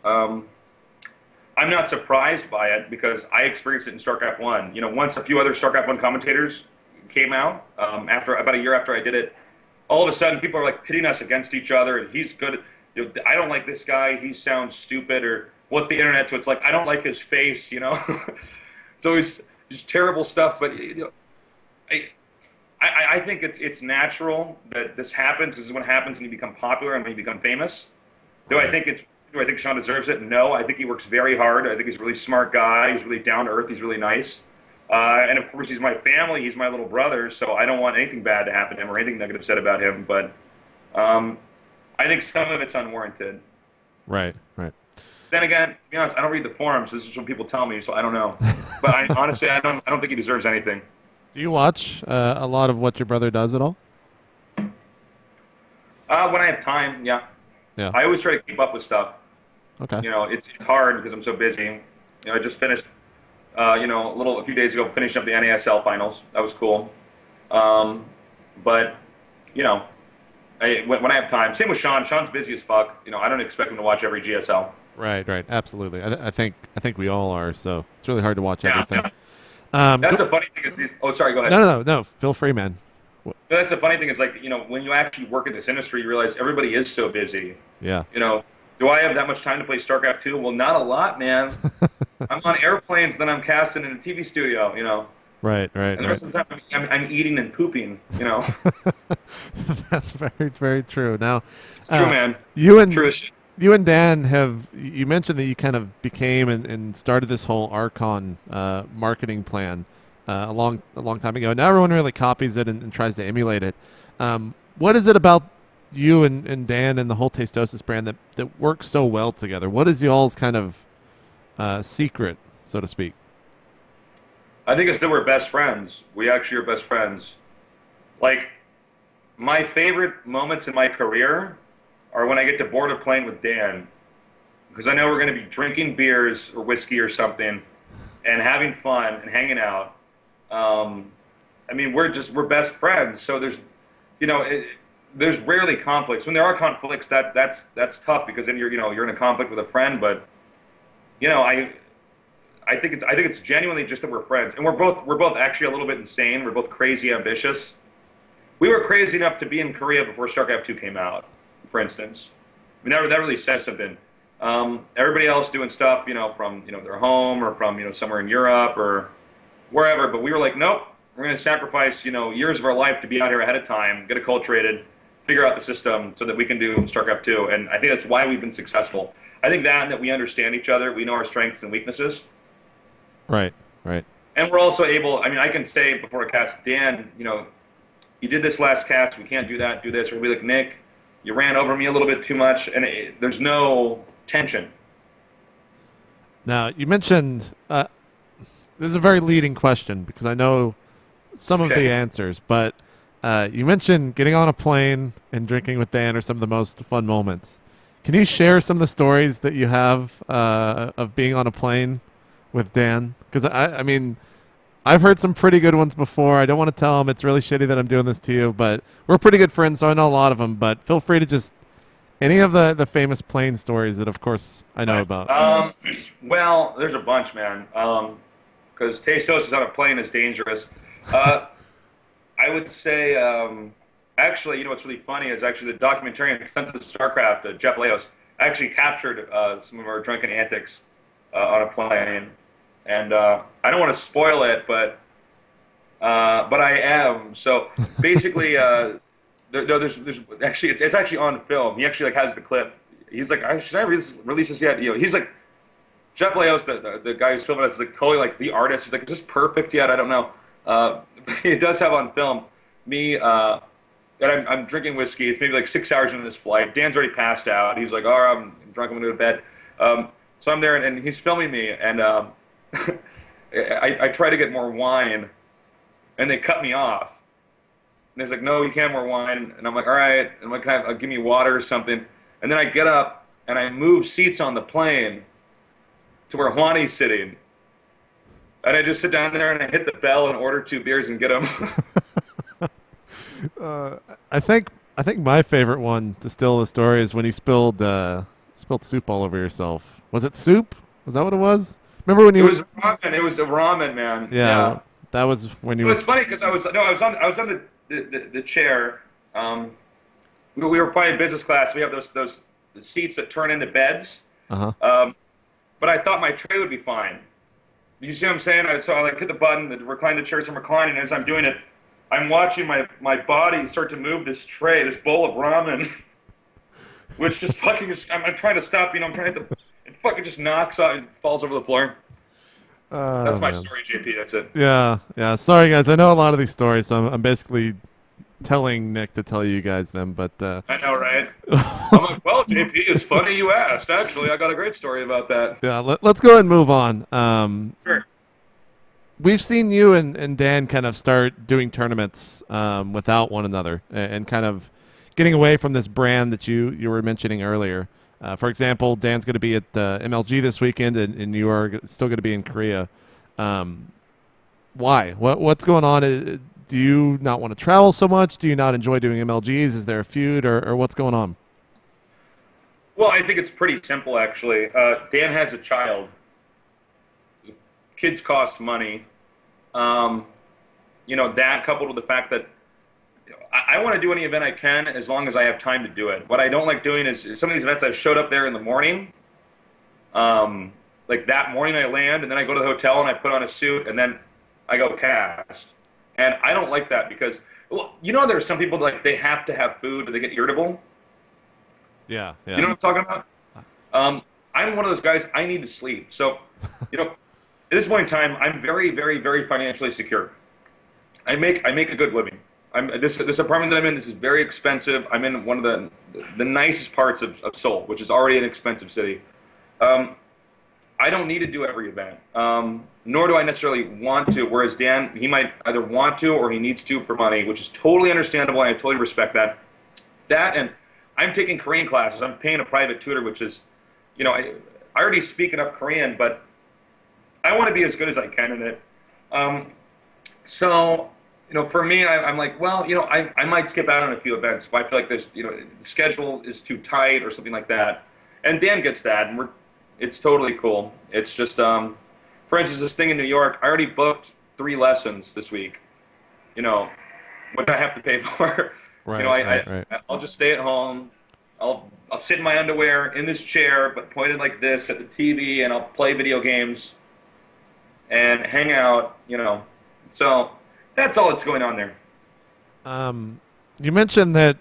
I'm not surprised by it because I experienced it in StarCraft 1. Once a few other StarCraft 1 commentators came out, after about a year after I did it, all of a sudden people are like pitting us against each other, and he's good. I don't like this guy. He sounds stupid, or what's the internet? So it's like I don't like his face. It's always just terrible stuff. But I think it's natural that this happens because this is what happens when you become popular and when you become famous. Do I think Sean deserves it? No, I think he works very hard. I think he's a really smart guy. He's really down to earth. He's really nice. And of course, he's my family. He's my little brother. So I don't want anything bad to happen to him or anything negative said about him. But I think some of it's unwarranted. Right. Then again, to be honest, I don't read the forums. This is what people tell me, so I don't know. But honestly, I don't think he deserves anything. Do you watch a lot of what your brother does at all? When I have time, yeah. I always try to keep up with stuff. Okay. It's hard because I'm so busy. I just finished, a few days ago, finishing up the NASL finals. That was cool. But, when I have time. Same with Sean. Sean's busy as fuck. I don't expect him to watch every GSL. Right. Absolutely. I think we all are. So it's really hard to watch everything. That's a funny thing. Oh, sorry. Go ahead. No. Feel free, man. That's the funny thing is like, when you actually work in this industry, you realize everybody is so busy. Yeah. Do I have that much time to play StarCraft 2? Well, not a lot, man. I'm on airplanes, then I'm casting in a TV studio. Right. And the rest of the time, I'm eating and pooping. That's very, very true. Now, It's true, man. You and True as shit. you and Dan you mentioned that you kind of became and started this whole Archon marketing plan a long time ago. Now everyone really copies it and tries to emulate it. What is it about you and Dan and the whole Tasteless brand that works so well together? What is y'all's kind of secret, so to speak? I think it's that we're best friends. We actually are best friends. Like, my favorite moments in my career are when I get to board a plane with Dan, because I know we're going to be drinking beers or whiskey or something and having fun and hanging out. We're best friends. So there's rarely conflicts. When there are conflicts, that's tough, because then you're in a conflict with a friend. But I think it's genuinely just that we're friends, and we're both actually a little bit insane. We're both crazy ambitious. We were crazy enough to be in Korea before StarCraft 2 came out, for instance. I mean, that really says something. Everybody else doing stuff, from their home or from somewhere in Europe or wherever, but we were like, nope, we're going to sacrifice years of our life to be out here ahead of time, get acculturated, figure out the system so that we can do StarCraft 2. And I think that's why we've been successful. I think that we understand each other, we know our strengths and weaknesses. Right. And we're also able, I can say before a cast, Dan, you did this last cast, we can't do that, do this. Or we'll be like, Nick, you ran over me a little bit too much, and there's no tension. Now, you mentioned, this is a very leading question because I know some of the answers, but you mentioned getting on a plane and drinking with Dan are some of the most fun moments. Can you share some of the stories that you have of being on a plane with Dan? Because I've heard some pretty good ones before. I don't want to tell them. It's really shitty that I'm doing this to you, but we're pretty good friends, so I know a lot of them. But feel free to just any of the famous plane stories that, of course, I know about. Well, there's a bunch, man. Because Tasteless on a plane is dangerous. I would say, actually, what's really funny is actually the documentarian sent to StarCraft, Jeff Leos, actually captured some of our drunken antics on a plane. And I don't want to spoil it, but I am. So basically, there's actually it's actually on film. He actually has the clip. He's like, should I release this yet? He's like, Jeff Leos, the guy who's filming us, is like totally the artist. He's like, is this perfect yet? I don't know. It does have on film me. And I'm drinking whiskey. It's maybe like 6 hours into this flight. Dan's already passed out. He's like, oh, I'm drunk. I'm going to go to bed. So I'm there, and he's filming me, and I try to get more wine, and they cut me off. And he's like, no, you can't have more wine. And I'm like, all right. And I'm like, give me water or something. And then I get up, and I move seats on the plane to where Juani's sitting. And I just sit down there, and I hit the bell and order 2 beers and get them. I think my favorite one to steal the story is when you spilled soup all over yourself. Was it soup? Was that what it was? Remember when you? It was ramen. It was a ramen, man. Yeah, that was when you. It was funny because I was on the chair. We were flying business class. We have those seats that turn into beds. But I thought my tray would be fine. You see what I'm saying? I hit the button, recline the chair, so I'm reclining. As I'm doing it, I'm watching my body start to move this tray, this bowl of ramen, which just fucking. I'm trying to stop. I'm trying to. It fucking just knocks out and falls over the floor. That's my story, JP. That's it. Yeah. Sorry, guys. I know a lot of these stories, so I'm basically telling Nick to tell you guys them. But I know, right? I'm like, well, JP, it's funny you asked. Actually, I got a great story about that. Yeah. Let's go ahead and move on. Sure. We've seen you and Dan kind of start doing tournaments without one another and kind of getting away from this brand that you were mentioning earlier. For example, Dan's going to be at MLG this weekend, and you are still going to be in Korea. Why? What's going on? Do you not want to travel so much? Do you not enjoy doing MLGs? Is there a feud, or what's going on? Well, I think it's pretty simple, actually. Dan has a child. Kids cost money. You know, that coupled with the fact that I want to do any event I can as long as I have time to do it. What I don't like doing is some of these events I showed up there in the morning. Like that morning I land and then I go to the hotel and I put on a suit and then I go cast. And I don't like that because, well, you know, there are some people like they have to have food or they get irritable. Yeah, yeah. You know what I'm talking about? I'm one of those guys, I need to sleep. So, you know, at this point in time, I'm very, very, very financially secure. I make a good living. This apartment that I'm in, this is very expensive. I'm in one of the nicest parts of Seoul, which is already an expensive city. I don't need to do every event, nor do I necessarily want to, whereas Dan, he might either want to or he needs to for money, which is totally understandable, and I totally respect that. That, and I'm taking Korean classes. I'm paying a private tutor, which is, you know, I already speak enough Korean, but I want to be as good as I can in it. So, you know, for me, I'm like, well, you know, I might skip out on a few events if I feel like there's, you know, the schedule is too tight or something like that. And Dan gets that, and it's totally cool. It's just, for instance, this thing in New York, I already booked 3 lessons this week, you know, which I have to pay for. Right, you know, right. I'll just stay at home. I'll sit in my underwear in this chair, but pointed like this at the TV, and I'll play video games and hang out, you know. So that's all that's going on there. You mentioned that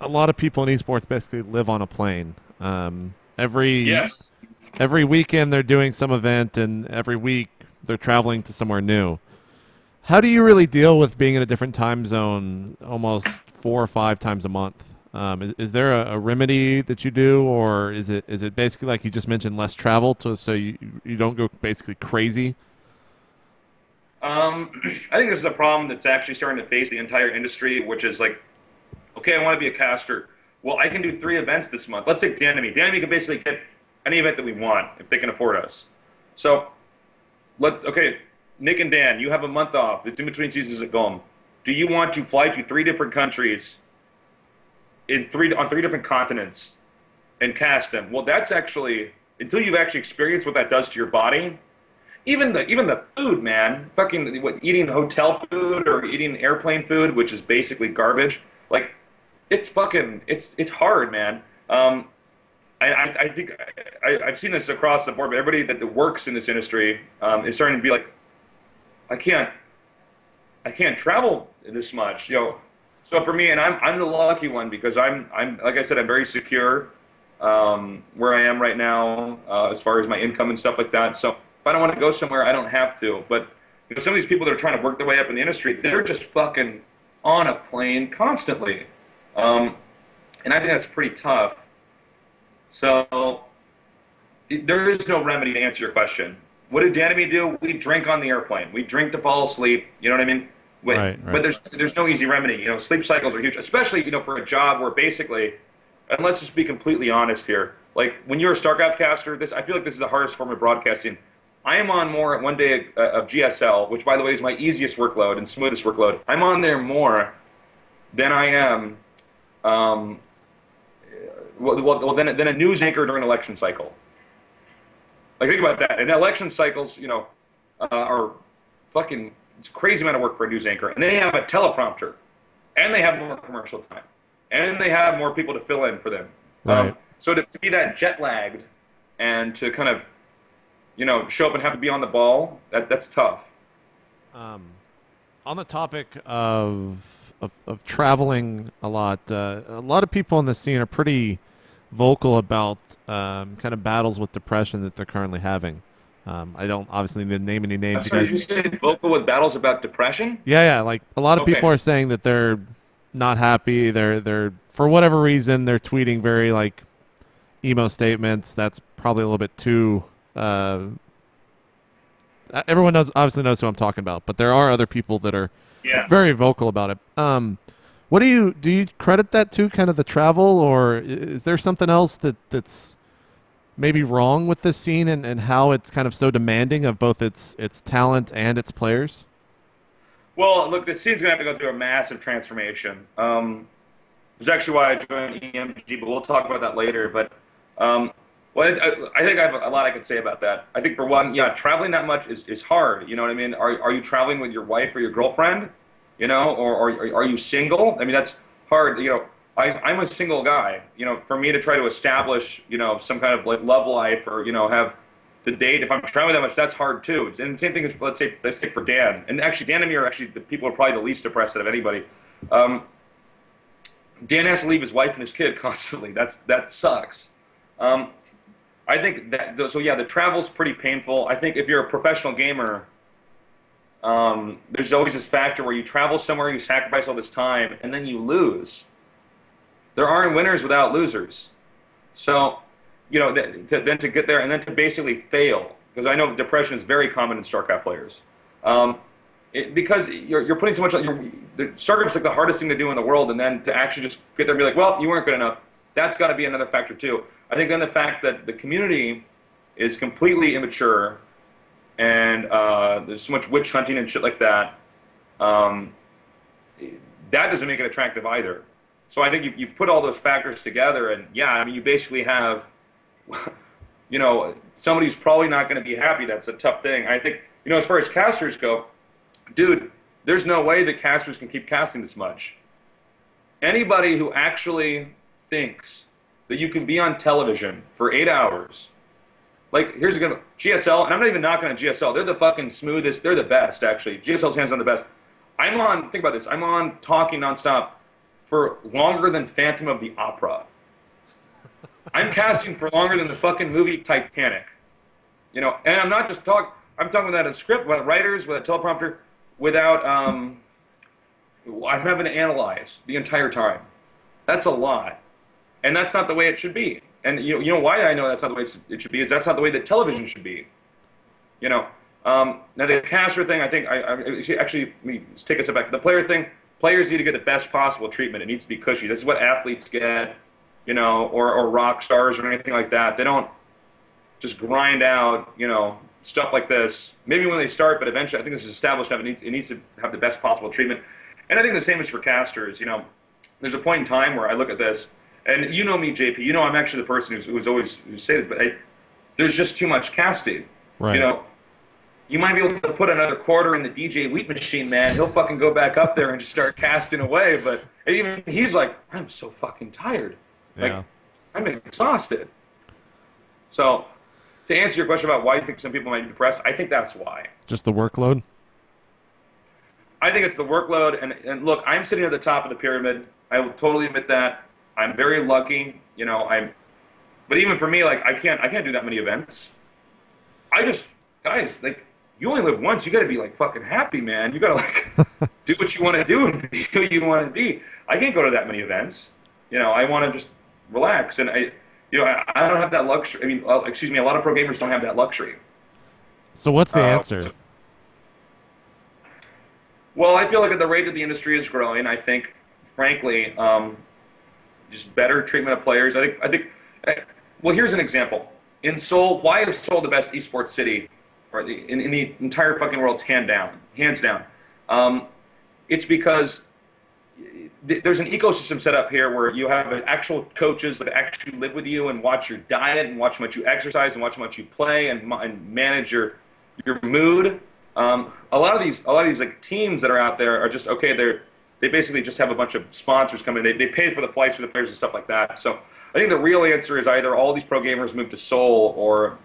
a lot of people in esports basically live on a plane. Yes. Every weekend they're doing some event, and every week they're traveling to somewhere new. How do you really deal with being in a different time zone almost 4 or 5 times a month? Is there a remedy that you do, or is it basically like you just mentioned, less travel so you don't go basically crazy? I think this is a problem that's actually starting to face the entire industry, which is like, okay, I want to be a caster. Well, I can do 3 events this month. Let's take Dan and me. Dan and me can basically get any event that we want if they can afford us. So, okay, Nick and Dan, you have a month off. It's in between seasons at Gom. Do you want to fly to 3 different countries on 3 different continents and cast them? Well, that's actually, until you've actually experienced what that does to your body, even the food, man, fucking eating hotel food or eating airplane food, which is basically garbage, like, it's hard, man. I think I've seen this across the board, but everybody that works in this industry is starting to be like, I can't travel this much, you know. So for me, and I'm the lucky one because I'm like I said, I'm very secure where I am right now as far as my income and stuff like that. So if I don't want to go somewhere, I don't have to. But you know, some of these people that are trying to work their way up in the industry, they're just fucking on a plane constantly. And I think that's pretty tough. So there is no remedy to answer your question. What did Dan and me do? We drink on the airplane. We drink to fall asleep. You know what I mean? Right. But there's no easy remedy. You know, sleep cycles are huge, especially, you know, for a job where basically, and let's just be completely honest here. Like when you're a StarCraft caster, I feel like this is the hardest form of broadcasting. I am on more one day of GSL, which by the way is my easiest workload and smoothest workload. I'm on there more than I am. Than a news anchor during an election cycle. Like, think about that. And election cycles, you know, are fucking, it's a crazy amount of work for a news anchor. And they have a teleprompter. And they have more commercial time. And they have more people to fill in for them. Right. So to be that jet lagged and to kind of, you know, show up and have to be on the ball, that's tough. On the topic of traveling a lot of people in the scene are pretty vocal about kind of battles with depression that they're currently having. I don't obviously need to name any names. So you said vocal with battles about depression? Yeah. Like a lot of people are saying that they're not happy. They're for whatever reason they're tweeting very like emo statements. That's probably a little bit too. Everyone obviously knows who I'm talking about, but there are other people that are very vocal about it. What do you credit that to, kind of the travel, or is there something else that's maybe wrong with this scene and how it's kind of so demanding of both its talent and its players? Well, look, this scene's going to have to go through a massive transformation. It's actually why I joined EMG, but we'll talk about that later. But Well, I think I have a lot I could say about that. I think for one, yeah, traveling that much is hard. You know what I mean? Are you traveling with your wife or your girlfriend? You know, or are you single? I mean, that's hard. You know, I'm a single guy. You know, for me to try to establish, you know, some kind of like love life or, you know, have the date, if I'm traveling that much, that's hard too. And the same thing is, let's take for Dan. And actually, Dan and me are actually the people who are probably the least depressed out of anybody. Dan has to leave his wife and his kid constantly. That sucks. I think that, so yeah, the travel's pretty painful. I think if you're a professional gamer, there's always this factor where you travel somewhere, you sacrifice all this time, and then you lose. There aren't winners without losers. So, you know, then to get there and then to basically fail, because I know depression is very common in StarCraft players. Because you're putting so much, StarCraft's like the hardest thing to do in the world, and then to actually just get there and be like, well, you weren't good enough, that's got to be another factor too. I think then the fact that the community is completely immature and there's so much witch hunting and shit like that, that doesn't make it attractive either. So I think you put all those factors together, and yeah, I mean, you basically have, you know, somebody who's probably not going to be happy. That's a tough thing. I think, you know, as far as casters go, dude, there's no way that casters can keep casting this much. Anybody who actually thinks that you can be on television for 8 hours, like, here's a GSL, and I'm not even knocking on GSL. They're the fucking smoothest. They're the best, actually. GSL's hands on the best. Think about this. I'm on talking nonstop for longer than Phantom of the Opera. I'm casting for longer than the fucking movie Titanic. You know, and I'm not just talking, I'm talking without a script, without writers, without a teleprompter, without, I'm having to analyze the entire time. That's a lot. And that's not the way it should be. And you know why I know that's not the way it should be is that's not the way that television should be. You know, now the caster thing, I think, actually, let me take a step back. The player thing, players need to get the best possible treatment. It needs to be cushy. This is what athletes get, you know, or rock stars or anything like that. They don't just grind out, you know, stuff like this. Maybe when they start, but eventually, I think this is established enough. It needs to have the best possible treatment. And I think the same is for casters. You know, there's a point in time where I look at this, and you know me, JP. You know I'm actually the person who's always say this, but there's just too much casting. Right. You know, you might be able to put another quarter in the DJ Wheat machine, man. He'll fucking go back up there and just start casting away. But even he's like, I'm so fucking tired. Like, Yeah. I'm exhausted. So, to answer your question about why you think some people might be depressed, I think that's why. Just the workload? I think it's the workload. And look, I'm sitting at the top of the pyramid. I will totally admit that. I'm very lucky. You know, but even for me, like, I can't do that many events. Guys, like, you only live once. You got to be like fucking happy, man. You got to like do what you want to do and be who you want to be. I can't go to that many events. You know, I want to just relax, and I don't have that luxury. I mean, excuse me, a lot of pro gamers don't have that luxury. So what's the answer? Well, I feel like at the rate that the industry is growing, I think, frankly, just better treatment of players. I think. Well, here's an example. In Seoul, why is Seoul the best esports city, or in the entire fucking world, hands down? It's because there's an ecosystem set up here where you have actual coaches that actually live with you and watch your diet and watch how much you exercise and watch how much you play and manage your mood. A lot of these like teams that are out there are just okay. They basically just have a bunch of sponsors come in. They pay for the flights for the players and stuff like that. So I think the real answer is either all these pro gamers move to Seoul, or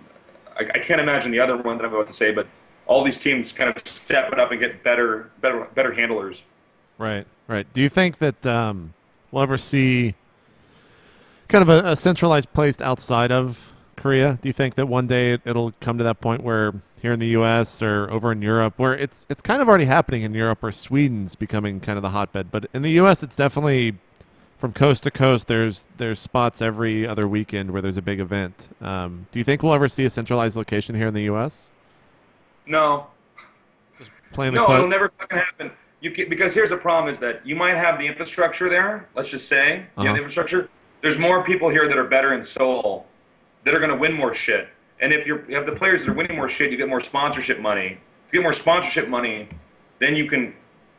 I can't imagine the other one that I'm about to say, but all these teams kind of step it up and get better handlers. Right. Do you think that we'll ever see kind of a centralized place outside of Korea? Do you think that one day it'll come to that point where here in the U.S. or over in Europe, where it's kind of already happening in Europe, where Sweden's becoming kind of the hotbed, but in the U.S. it's definitely from coast to coast. There's spots every other weekend where there's a big event. Do you think we'll ever see a centralized location here in the U.S.? No. Just playing no, it'll never fucking happen. Because here's the problem: is that you might have the infrastructure there. Let's just say you have the infrastructure. There's more people here that are better in Seoul that are going to win more shit. And if you have the players that are winning more shit, you get more sponsorship money. If you get more sponsorship money, then you can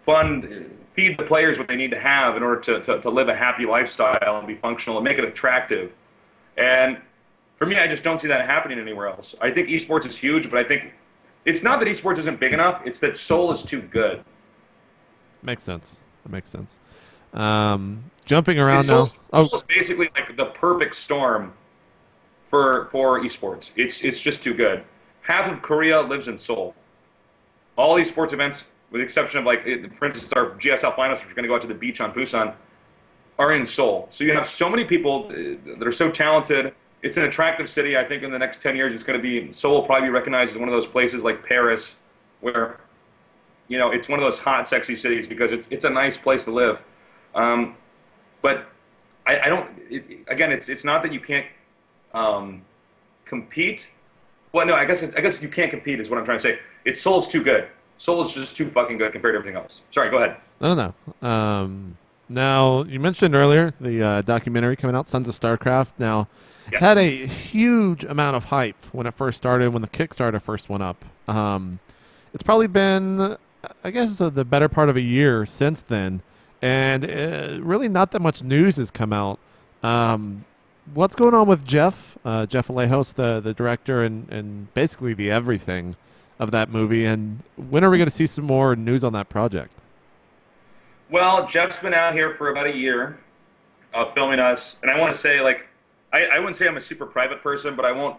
feed the players what they need to have in order to live a happy lifestyle and be functional and make it attractive. And for me, I just don't see that happening anywhere else. I think esports is huge, but I think it's not that esports isn't big enough. It's that Seoul is too good. Makes sense. That makes sense. Jumping around now. Seoul is basically like the perfect storm for esports. It's just too good. Half of Korea lives in Seoul. All esports events, with the exception of like, for instance, our GSL finals, which are going to go out to the beach on Busan, are in Seoul. So you have so many people that are so talented. It's an attractive city. I think in the next 10 years, it's going to be, Seoul will probably be recognized as one of those places like Paris, where, you know, it's one of those hot, sexy cities because it's a nice place to live. But I don't, again, it's not that you can't compete. Well, no, I guess you can't compete is what I'm trying to say. Seoul's too good. Seoul is just too fucking good compared to everything else. Sorry, go ahead. No. Now, you mentioned earlier the documentary coming out, Sons of StarCraft. Now, Yes. had a huge amount of hype when it first started, when the Kickstarter first went up. It's probably been, I guess, the better part of a year since then, and really not that much news has come out. What's going on with Jeff? Jeff Alejos, the director and basically the everything of that movie, and when are we going to see some more news on that project? Well, Jeff's been out here for about a year filming us, and I want to say, like, I wouldn't say I'm a super private person, but I won't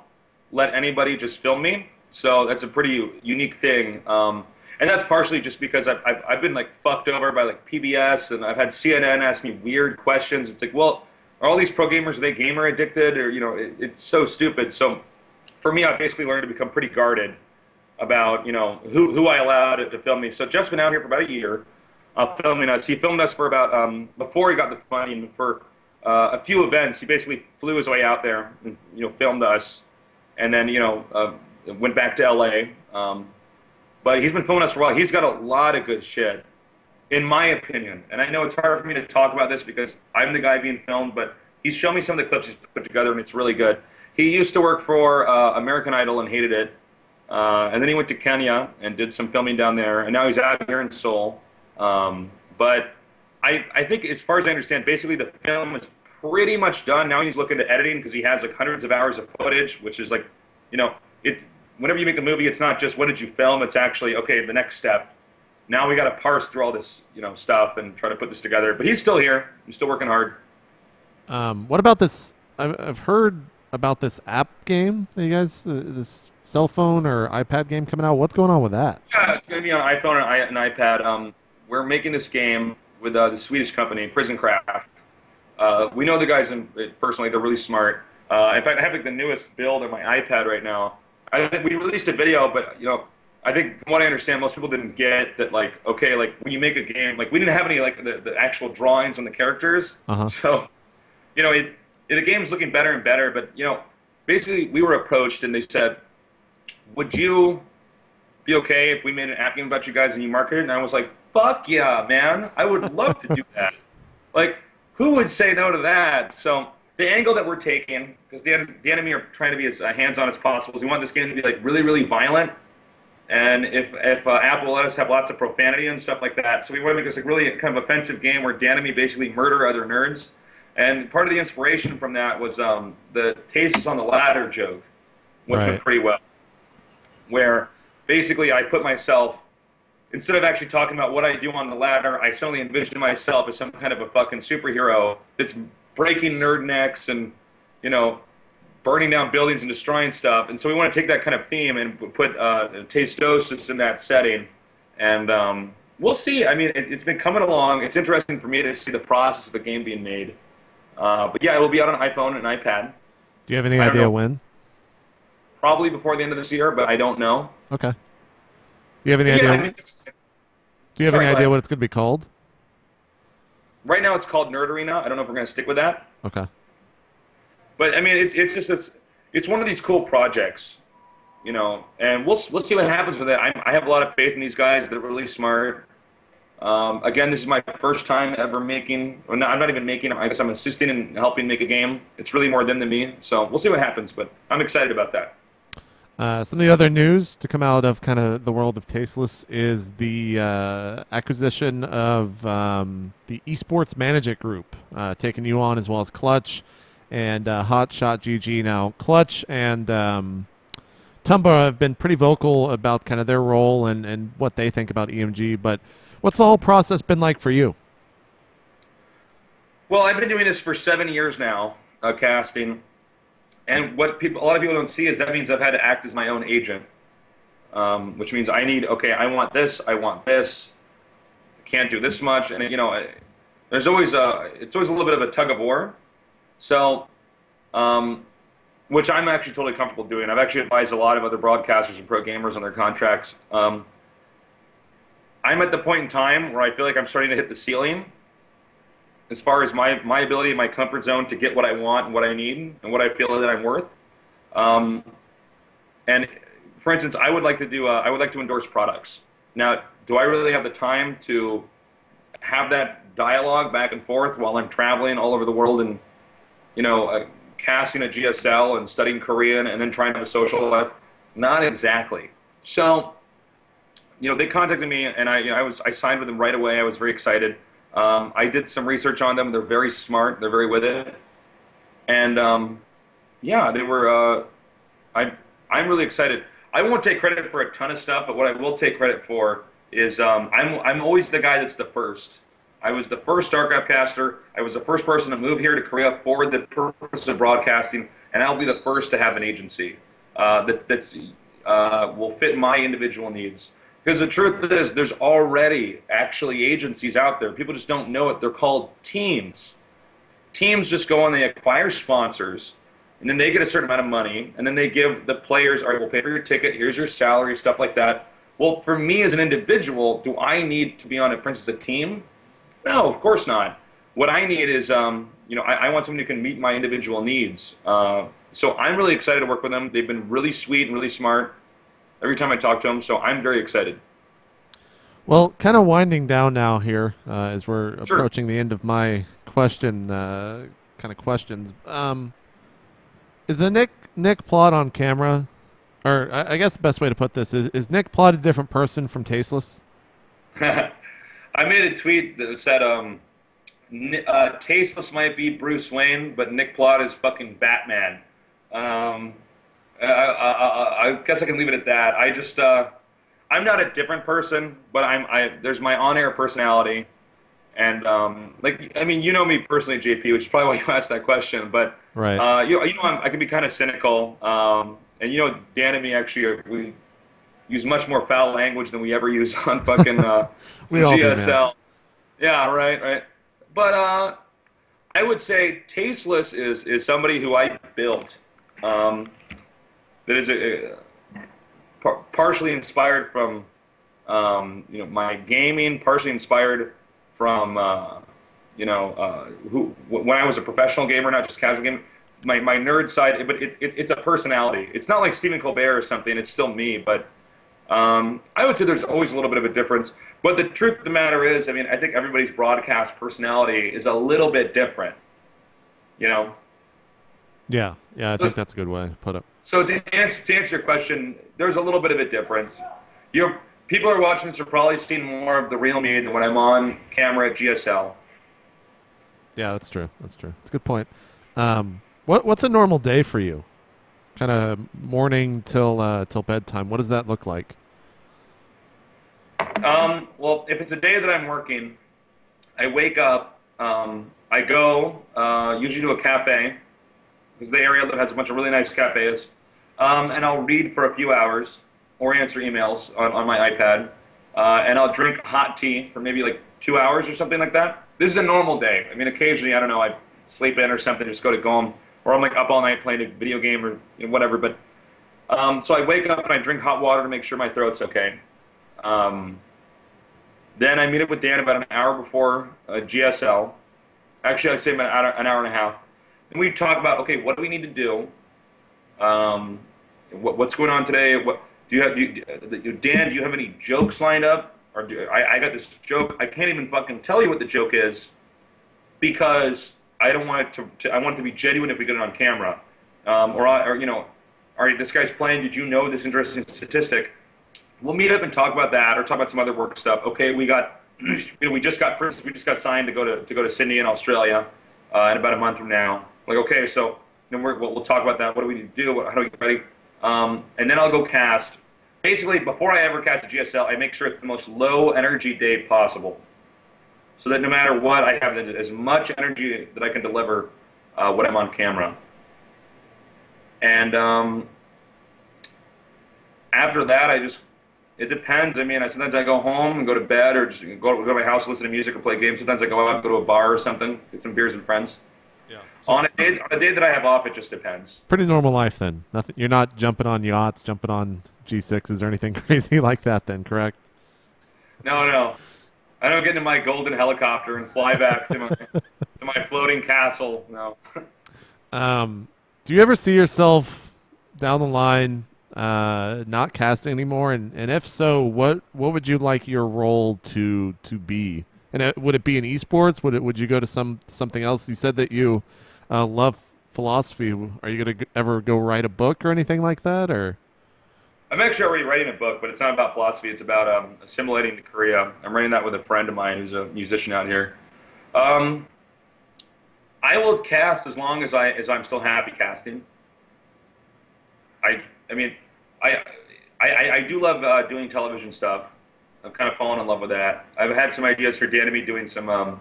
let anybody just film me. So that's a pretty unique thing. And that's partially just because I've been like fucked over by like PBS, and I've had CNN ask me weird questions. It's like, well, are all these pro gamers, are they gamer addicted? Or, you know, it's so stupid. So for me, I basically learned to become pretty guarded about, you know, who I allowed to film me. So Jeff's been out here for about a year filming us. He filmed us for about, before he got the funding, for a few events. He basically flew his way out there and, you know, filmed us, and then, you know, went back to LA. But he's been filming us for a while. He's got a lot of good shit, in my opinion. And I know it's hard for me to talk about this because I'm the guy being filmed, but he's shown me some of the clips he's put together, and it's really good. He used to work for American Idol and hated it. And then he went to Kenya and did some filming down there, and now he's out here in Seoul. But I think, as far as I understand, basically the film is pretty much done. Now he's looking to editing because he has like hundreds of hours of footage, which is like, you know, whenever you make a movie, it's not just what did you film, it's actually, okay, the next step. Now we got to parse through all this, you know, stuff and try to put this together. But he's still here. He's still working hard. What about this? I've heard about this app game that you guys, this cell phone or iPad game coming out. What's going on with that? Yeah, it's going to be on iPhone and iPad. We're making this game with the Swedish company, Prison Craft. We know the guys personally. They're really smart. In fact, I have like the newest build on my iPad right now. I think we released a video, but, you know, I think from what I understand, most people didn't get that, like, okay, like when you make a game, like we didn't have any like the actual drawings on the characters. So, you know, the game's looking better and better. But, you know, basically we were approached and they said, would you be okay if we made an app game about you guys and you marketed it? And I was like, fuck yeah, man. I would love to do that. Like, who would say no to that? So the angle that we're taking, because the enemy are trying to be as hands-on as possible, is we want this game to be like really, really violent. And if Apple will let us have lots of profanity and stuff like that. So we want to make this like really kind of offensive game where the enemy basically murder other nerds. And part of the inspiration from that was the Tasteless on the ladder joke, which went pretty well. Where basically I put myself, instead of actually talking about what I do on the ladder, I suddenly envision myself as some kind of a fucking superhero that's breaking nerd necks and, you know, burning down buildings and destroying stuff. And so we want to take that kind of theme and put Tasteless in that setting. And we'll see. I mean, it's been coming along. It's interesting for me to see the process of the game being made. But yeah, it will be out on iPhone and iPad. Do you have any idea when? Probably before the end of this year, but I don't know. Okay. Do you have any idea? Do you have any idea what it's going to be called? Right now, it's called Nerd Arena. I don't know if we're going to stick with that. Okay. But I mean, it's one of these cool projects, you know, and we'll see what happens with it. I have a lot of faith in these guys. They're really smart. Again, this is my first time ever making. Well, no, I'm not even making. I guess I'm assisting and helping make a game. It's really more them than me. So we'll see what happens. But I'm excited about that. Some of the other news to come out of kind of the world of Tasteless is the acquisition of the Esports Management Group, taking you on as well as Clutch and Hotshot GG now. Clutch and Tumba have been pretty vocal about kind of their role and what they think about EMG, but what's the whole process been like for you? Well, I've been doing this for 7 years now, casting, and what a lot of people don't see is that means I've had to act as my own agent, which means I want this, I can't do this much, and there's always it's always a little bit of a tug of war. So, which I'm actually totally comfortable doing. I've actually advised a lot of other broadcasters and pro gamers on their contracts. I'm at the point in time where I feel like I'm starting to hit the ceiling as far as my ability, my comfort zone to get what I want and what I need and what I feel that I'm worth. And for instance, I would like to endorse products. Now, do I really have the time to have that dialogue back and forth while I'm traveling all over the world and casting a GSL and studying Korean and then trying to have a social life? Not exactly. So, they contacted me and I signed with them right away. I was very excited. I did some research on them. They're very smart. They're very with it. And yeah, they were. I'm really excited. I won't take credit for a ton of stuff, but what I will take credit for is I'm always the guy that's the first. I was the first StarCraft caster. I was the first person to move here to Korea for the purpose of broadcasting, and I'll be the first to have an agency that will fit my individual needs. Because the truth is, there's already actually agencies out there. People just don't know it. They're called teams. Teams just go and they acquire sponsors, and then they get a certain amount of money, and then they give the players, all right, we'll pay for your ticket, here's your salary, stuff like that. Well, for me as an individual, do I need to be on it, for instance, a team? No, of course not. What I need is, I want someone who can meet my individual needs. So I'm really excited to work with them. They've been really sweet and really smart every time I talk to them, so I'm very excited. Well, kind of winding down now here as we're approaching the end of my questions. Is the Nick Plot on camera, or I guess the best way to put this is Nick Plot a different person from Tasteless? I made a tweet that said, Tasteless might be Bruce Wayne, but Nick Plot is fucking Batman. I guess I can leave it at that. I just, I'm not a different person, but there's my on-air personality. And, you know me personally, JP, which is probably why you asked that question, but, right. I can be kind of cynical. And, Dan and me actually, we use much more foul language than we ever use on fucking we all GSL. Do, yeah, right. But I would say Tasteless is somebody who I built that is partially inspired from my gaming, partially inspired from when I was a professional gamer, not just casual gamer. My nerd side, but it's a personality. It's not like Stephen Colbert or something. It's still me, but I would say there's always a little bit of a difference. But the truth of the matter is, I think everybody's broadcast personality is a little bit different. Yeah, I think that's a good way to put it. So to answer your question, there's a little bit of a difference. People are watching this are probably seeing more of the real me than when I'm on camera at GSL. Yeah, that's true. It's a good point. What's a normal day for you? Kind of morning till bedtime. What does that look like? Well, if it's a day that I'm working, I wake up. I go usually to a cafe, because the area that has a bunch of really nice cafes, and I'll read for a few hours or answer emails on my iPad, and I'll drink hot tea for maybe like 2 hours or something like that. This is a normal day. Occasionally, I don't know, I sleep in or something, just go to home, or I'm like up all night playing a video game or whatever. But so I wake up and I drink hot water to make sure my throat's okay. Then I meet up with Dan about an hour before GSL. Actually, I'd say about an hour and a half. And we talk about, okay, what do we need to do? What's going on today? Dan, do you have any jokes lined up? Or I got this joke. I can't even fucking tell you what the joke is because I don't want it to I want it to be genuine if we get it on camera. All right, this guy's playing. Did you know this interesting statistic? We'll meet up and talk about that, or talk about some other work stuff. Okay, we just got signed to go to Sydney in Australia in about a month from now. Like, okay, so then we'll talk about that. What do we need to do? How do we get ready? And then I'll go cast. Basically, before I ever cast a GSL, I make sure it's the most low energy day possible, so that no matter what, I have as much energy that I can deliver when I'm on camera. And after that, it depends. I mean, sometimes I go home and go to bed, or just go to my house, listen to music, or play games. Sometimes I go out, go to a bar or something, get some beers with friends. Yeah. So On a day that I have off, it just depends. pretty normal life then. Nothing. You're not jumping on yachts, jumping on G6s or anything crazy like that. Then, correct? No, no. I don't get into my golden helicopter and fly back to my floating castle. No. Do you ever see yourself down the line not casting anymore? And if so, what would you like your role to be? And would it be in esports? Would you go to something else? You said that you love philosophy. Are you going to ever go write a book or anything like that? Or I'm actually already writing a book, but it's not about philosophy. It's about assimilating to Korea. I'm writing that with a friend of mine who's a musician out here. I will cast as long as I'm still happy casting. I mean, I do love doing television stuff. I've kind of fallen in love with that. I've had some ideas for Dan and me doing some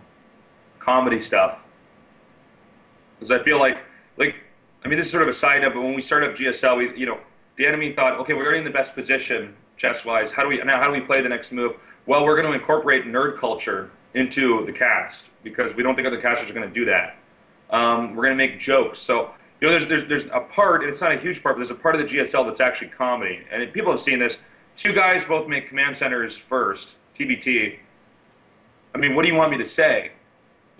comedy stuff, because I feel like I mean, this is sort of a side note, but when we started up GSL, Dan and me thought, okay, we're already in the best position chess-wise. How do we play the next move? Well, we're going to incorporate nerd culture into the cast, because we don't think other casters are going to do that. We're going to make jokes. So, there's a part, and it's not a huge part, but there's a part of the GSL that's actually comedy. And people have seen this. Two guys both make command centers first, TBT. I mean, what do you want me to say?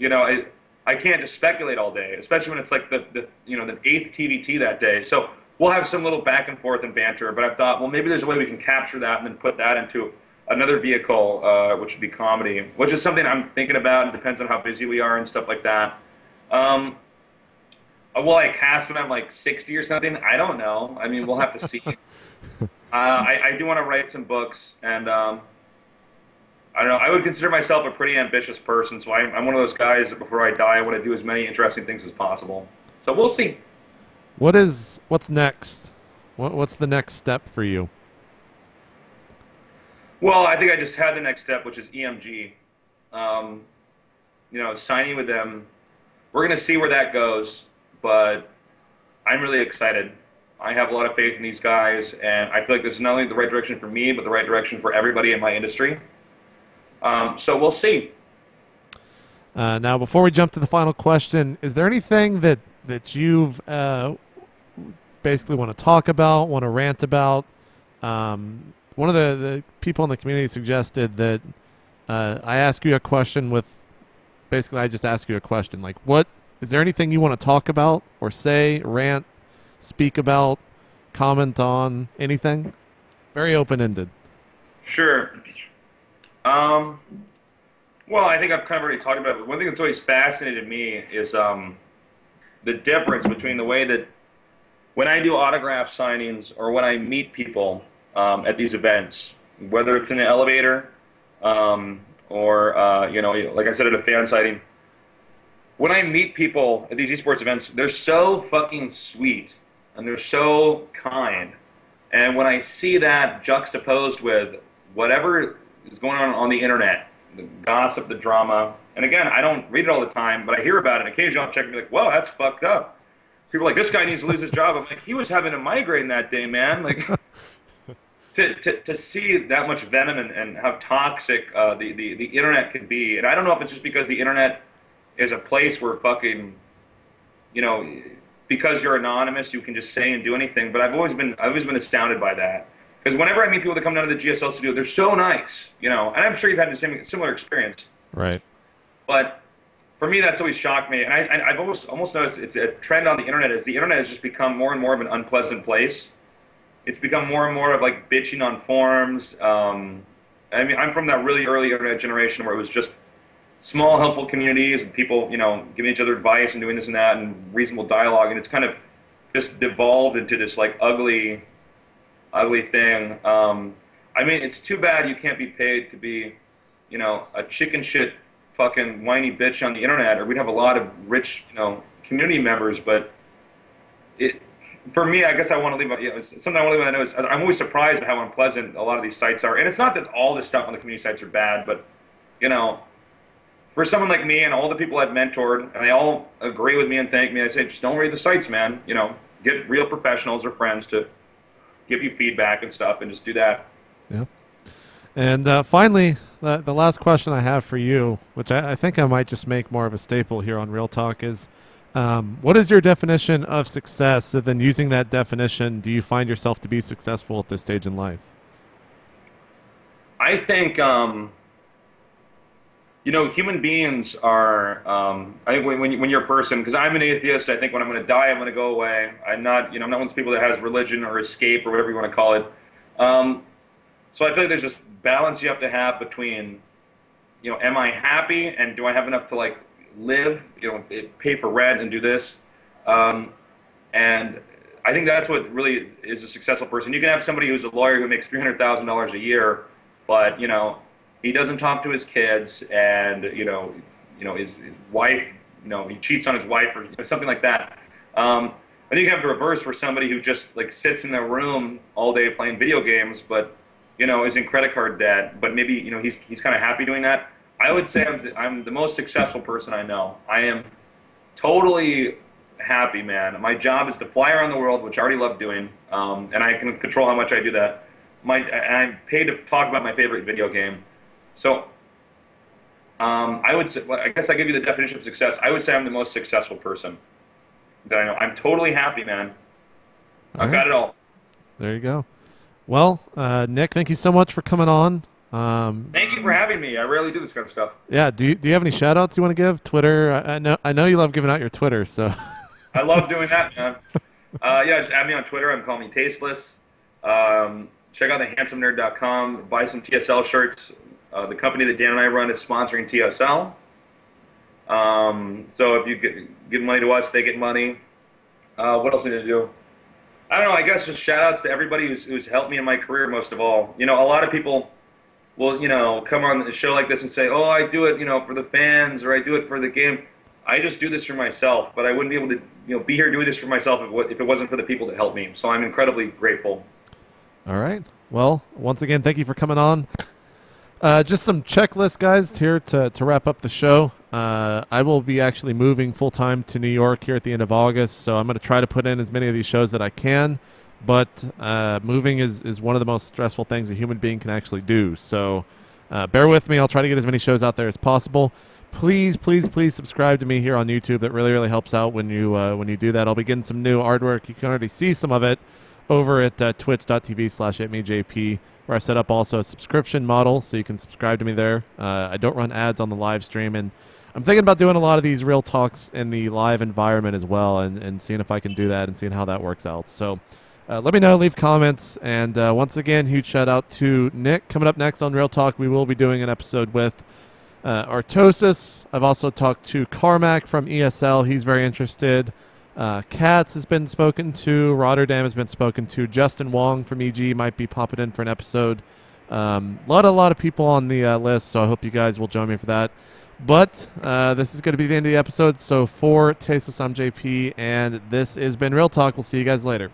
I can't just speculate all day, especially when it's like the 8th TBT that day. So we'll have some little back and forth and banter, but I've thought, well, maybe there's a way we can capture that and then put that into another vehicle, which would be comedy, which is something I'm thinking about, and depends on how busy we are and stuff like that. Will I cast when I'm like 60 or something? I don't know. I mean, we'll have to see. I do want to write some books, and I don't know. I would consider myself a pretty ambitious person, so I'm one of those guys that before I die, I want to do as many interesting things as possible. So we'll see. What's next? What's the next step for you? Well, I think I just had the next step, which is EMG. Signing with them. We're going to see where that goes, but I'm really excited. I have a lot of faith in these guys, and I feel like this is not only the right direction for me, but the right direction for everybody in my industry. So we'll see. Now, before we jump to the final question, is there anything that you've basically want to talk about, want to rant about? One of the people in the community suggested that I ask you a question with, basically I just ask you a question. Like, is there anything you want to talk about or say, rant, speak about, comment on, anything? Very open-ended. Sure. Well, I think I've kind of already talked about it. One thing that's always fascinated me is the difference between the way that when I do autograph signings or when I meet people at these events, whether it's in an elevator or like I said, at a fan sighting. When I meet people at these esports events, they're so fucking sweet and they're so kind. And when I see that juxtaposed with whatever is going on the internet, the gossip, the drama, and again, I don't read it all the time, but I hear about it. Occasionally I'll check and be like, "Whoa, that's fucked up." People are like, "This guy needs to lose his job." I'm like, "He was having a migraine that day, man." Like, to see that much venom and how toxic the internet can be. And I don't know if it's just because the internet is a place where fucking, because you're anonymous, you can just say and do anything. But I've always been astounded by that. Because whenever I meet people that come down to the GSL studio, they're so nice, and I'm sure you've had the similar experience. Right. But for me, that's always shocked me. And I've almost noticed it's a trend on the internet, is the internet has just become more and more of an unpleasant place. It's become more and more of like bitching on forums. I mean, I'm from that really early internet generation where it was just small, helpful communities and people, giving each other advice and doing this and that and reasonable dialogue. And it's kind of just devolved into this like ugly thing. I mean, it's too bad you can't be paid to be, a chicken shit fucking whiny bitch on the internet, or we'd have a lot of rich, community members, but for me, I guess I want to leave. Something I want to leave on that note is I'm always surprised at how unpleasant a lot of these sites are. And it's not that all the stuff on the community sites are bad, but for someone like me and all the people I've mentored, and they all agree with me and thank me, I say, just don't read the sites, man. Get real professionals or friends to give you feedback and stuff, and just do that. Yeah. And finally, the last question I have for you, which I think I might just make more of a staple here on Real Talk, is what is your definition of success? And then using that definition, do you find yourself to be successful at this stage in life? I think, human beings are, I think when you're a person, because I'm an atheist, I think when I'm going to die, I'm going to go away. I'm not one of those people that has religion or escape or whatever you want to call it. So I feel like there's this balance you have to have between, am I happy and do I have enough to live, pay for rent and do this? And I think that's what really is a successful person. You can have somebody who's a lawyer who makes $300,000 a year, but he doesn't talk to his kids, and his wife, he cheats on his wife or something like that. I think you have the reverse for somebody who just sits in their room all day playing video games, but is in credit card debt, but maybe he's kind of happy doing that. I would say I'm the most successful person I know. I am totally happy, man. My job is to fly around the world, which I already love doing, and I can control how much I do that. I'm paid to talk about my favorite video game. So I would say, I guess I give you the definition of success. I would say I'm the most successful person that I know. I'm totally happy, man. I've got it all. There you go. Well, Nick, thank you so much for coming on. Thank you for having me. I rarely do this kind of stuff. Yeah. Do you have any shout outs you want to give? Twitter? I know you love giving out your Twitter, so. I love doing that, man. Just add me on Twitter and call me Tasteless. Check out thehandsоmenerd.com. Buy some TSL shirts. The company that Dan and I run is sponsoring TSL. So if you give money to us, they get money. What else do I need to do? I don't know. I guess just shout outs to everybody who's helped me in my career most of all. A lot of people will, come on a show like this and say, oh, I do it, for the fans, or I do it for the game. I just do this for myself, but I wouldn't be able to, be here doing this for myself if it wasn't for the people that helped me. So I'm incredibly grateful. All right. Well, once again, thank you for coming on. Just some checklists, guys, here to wrap up the show. I will be actually moving full-time to New York here at the end of August, so I'm going to try to put in as many of these shows that I can. But moving is one of the most stressful things a human being can actually do. So bear with me. I'll try to get as many shows out there as possible. Please, please, please subscribe to me here on YouTube. That really, really helps out when you do that. I'll be getting some new artwork. You can already see some of it over at twitch.tv/@mejp, where I set up also a subscription model, so you can subscribe to me there. I don't run ads on the live stream, and I'm thinking about doing a lot of these real talks in the live environment as well, and seeing if I can do that and seeing how that works out. So let me know, leave comments, and once again, huge shout out to Nick. Coming up next on Real Talk, we will be doing an episode with Artosis. I've also talked to Carmack from ESL. He's very interested. Katz has been spoken to. Rotterdam has been spoken to. Justin Wong from EG might be popping in for an episode. A lot of people on the list, so I hope you guys will join me for that. But this is going to be the end of the episode. So for Tasteless, I'm JP, and this has been Real Talk. We'll see you guys later.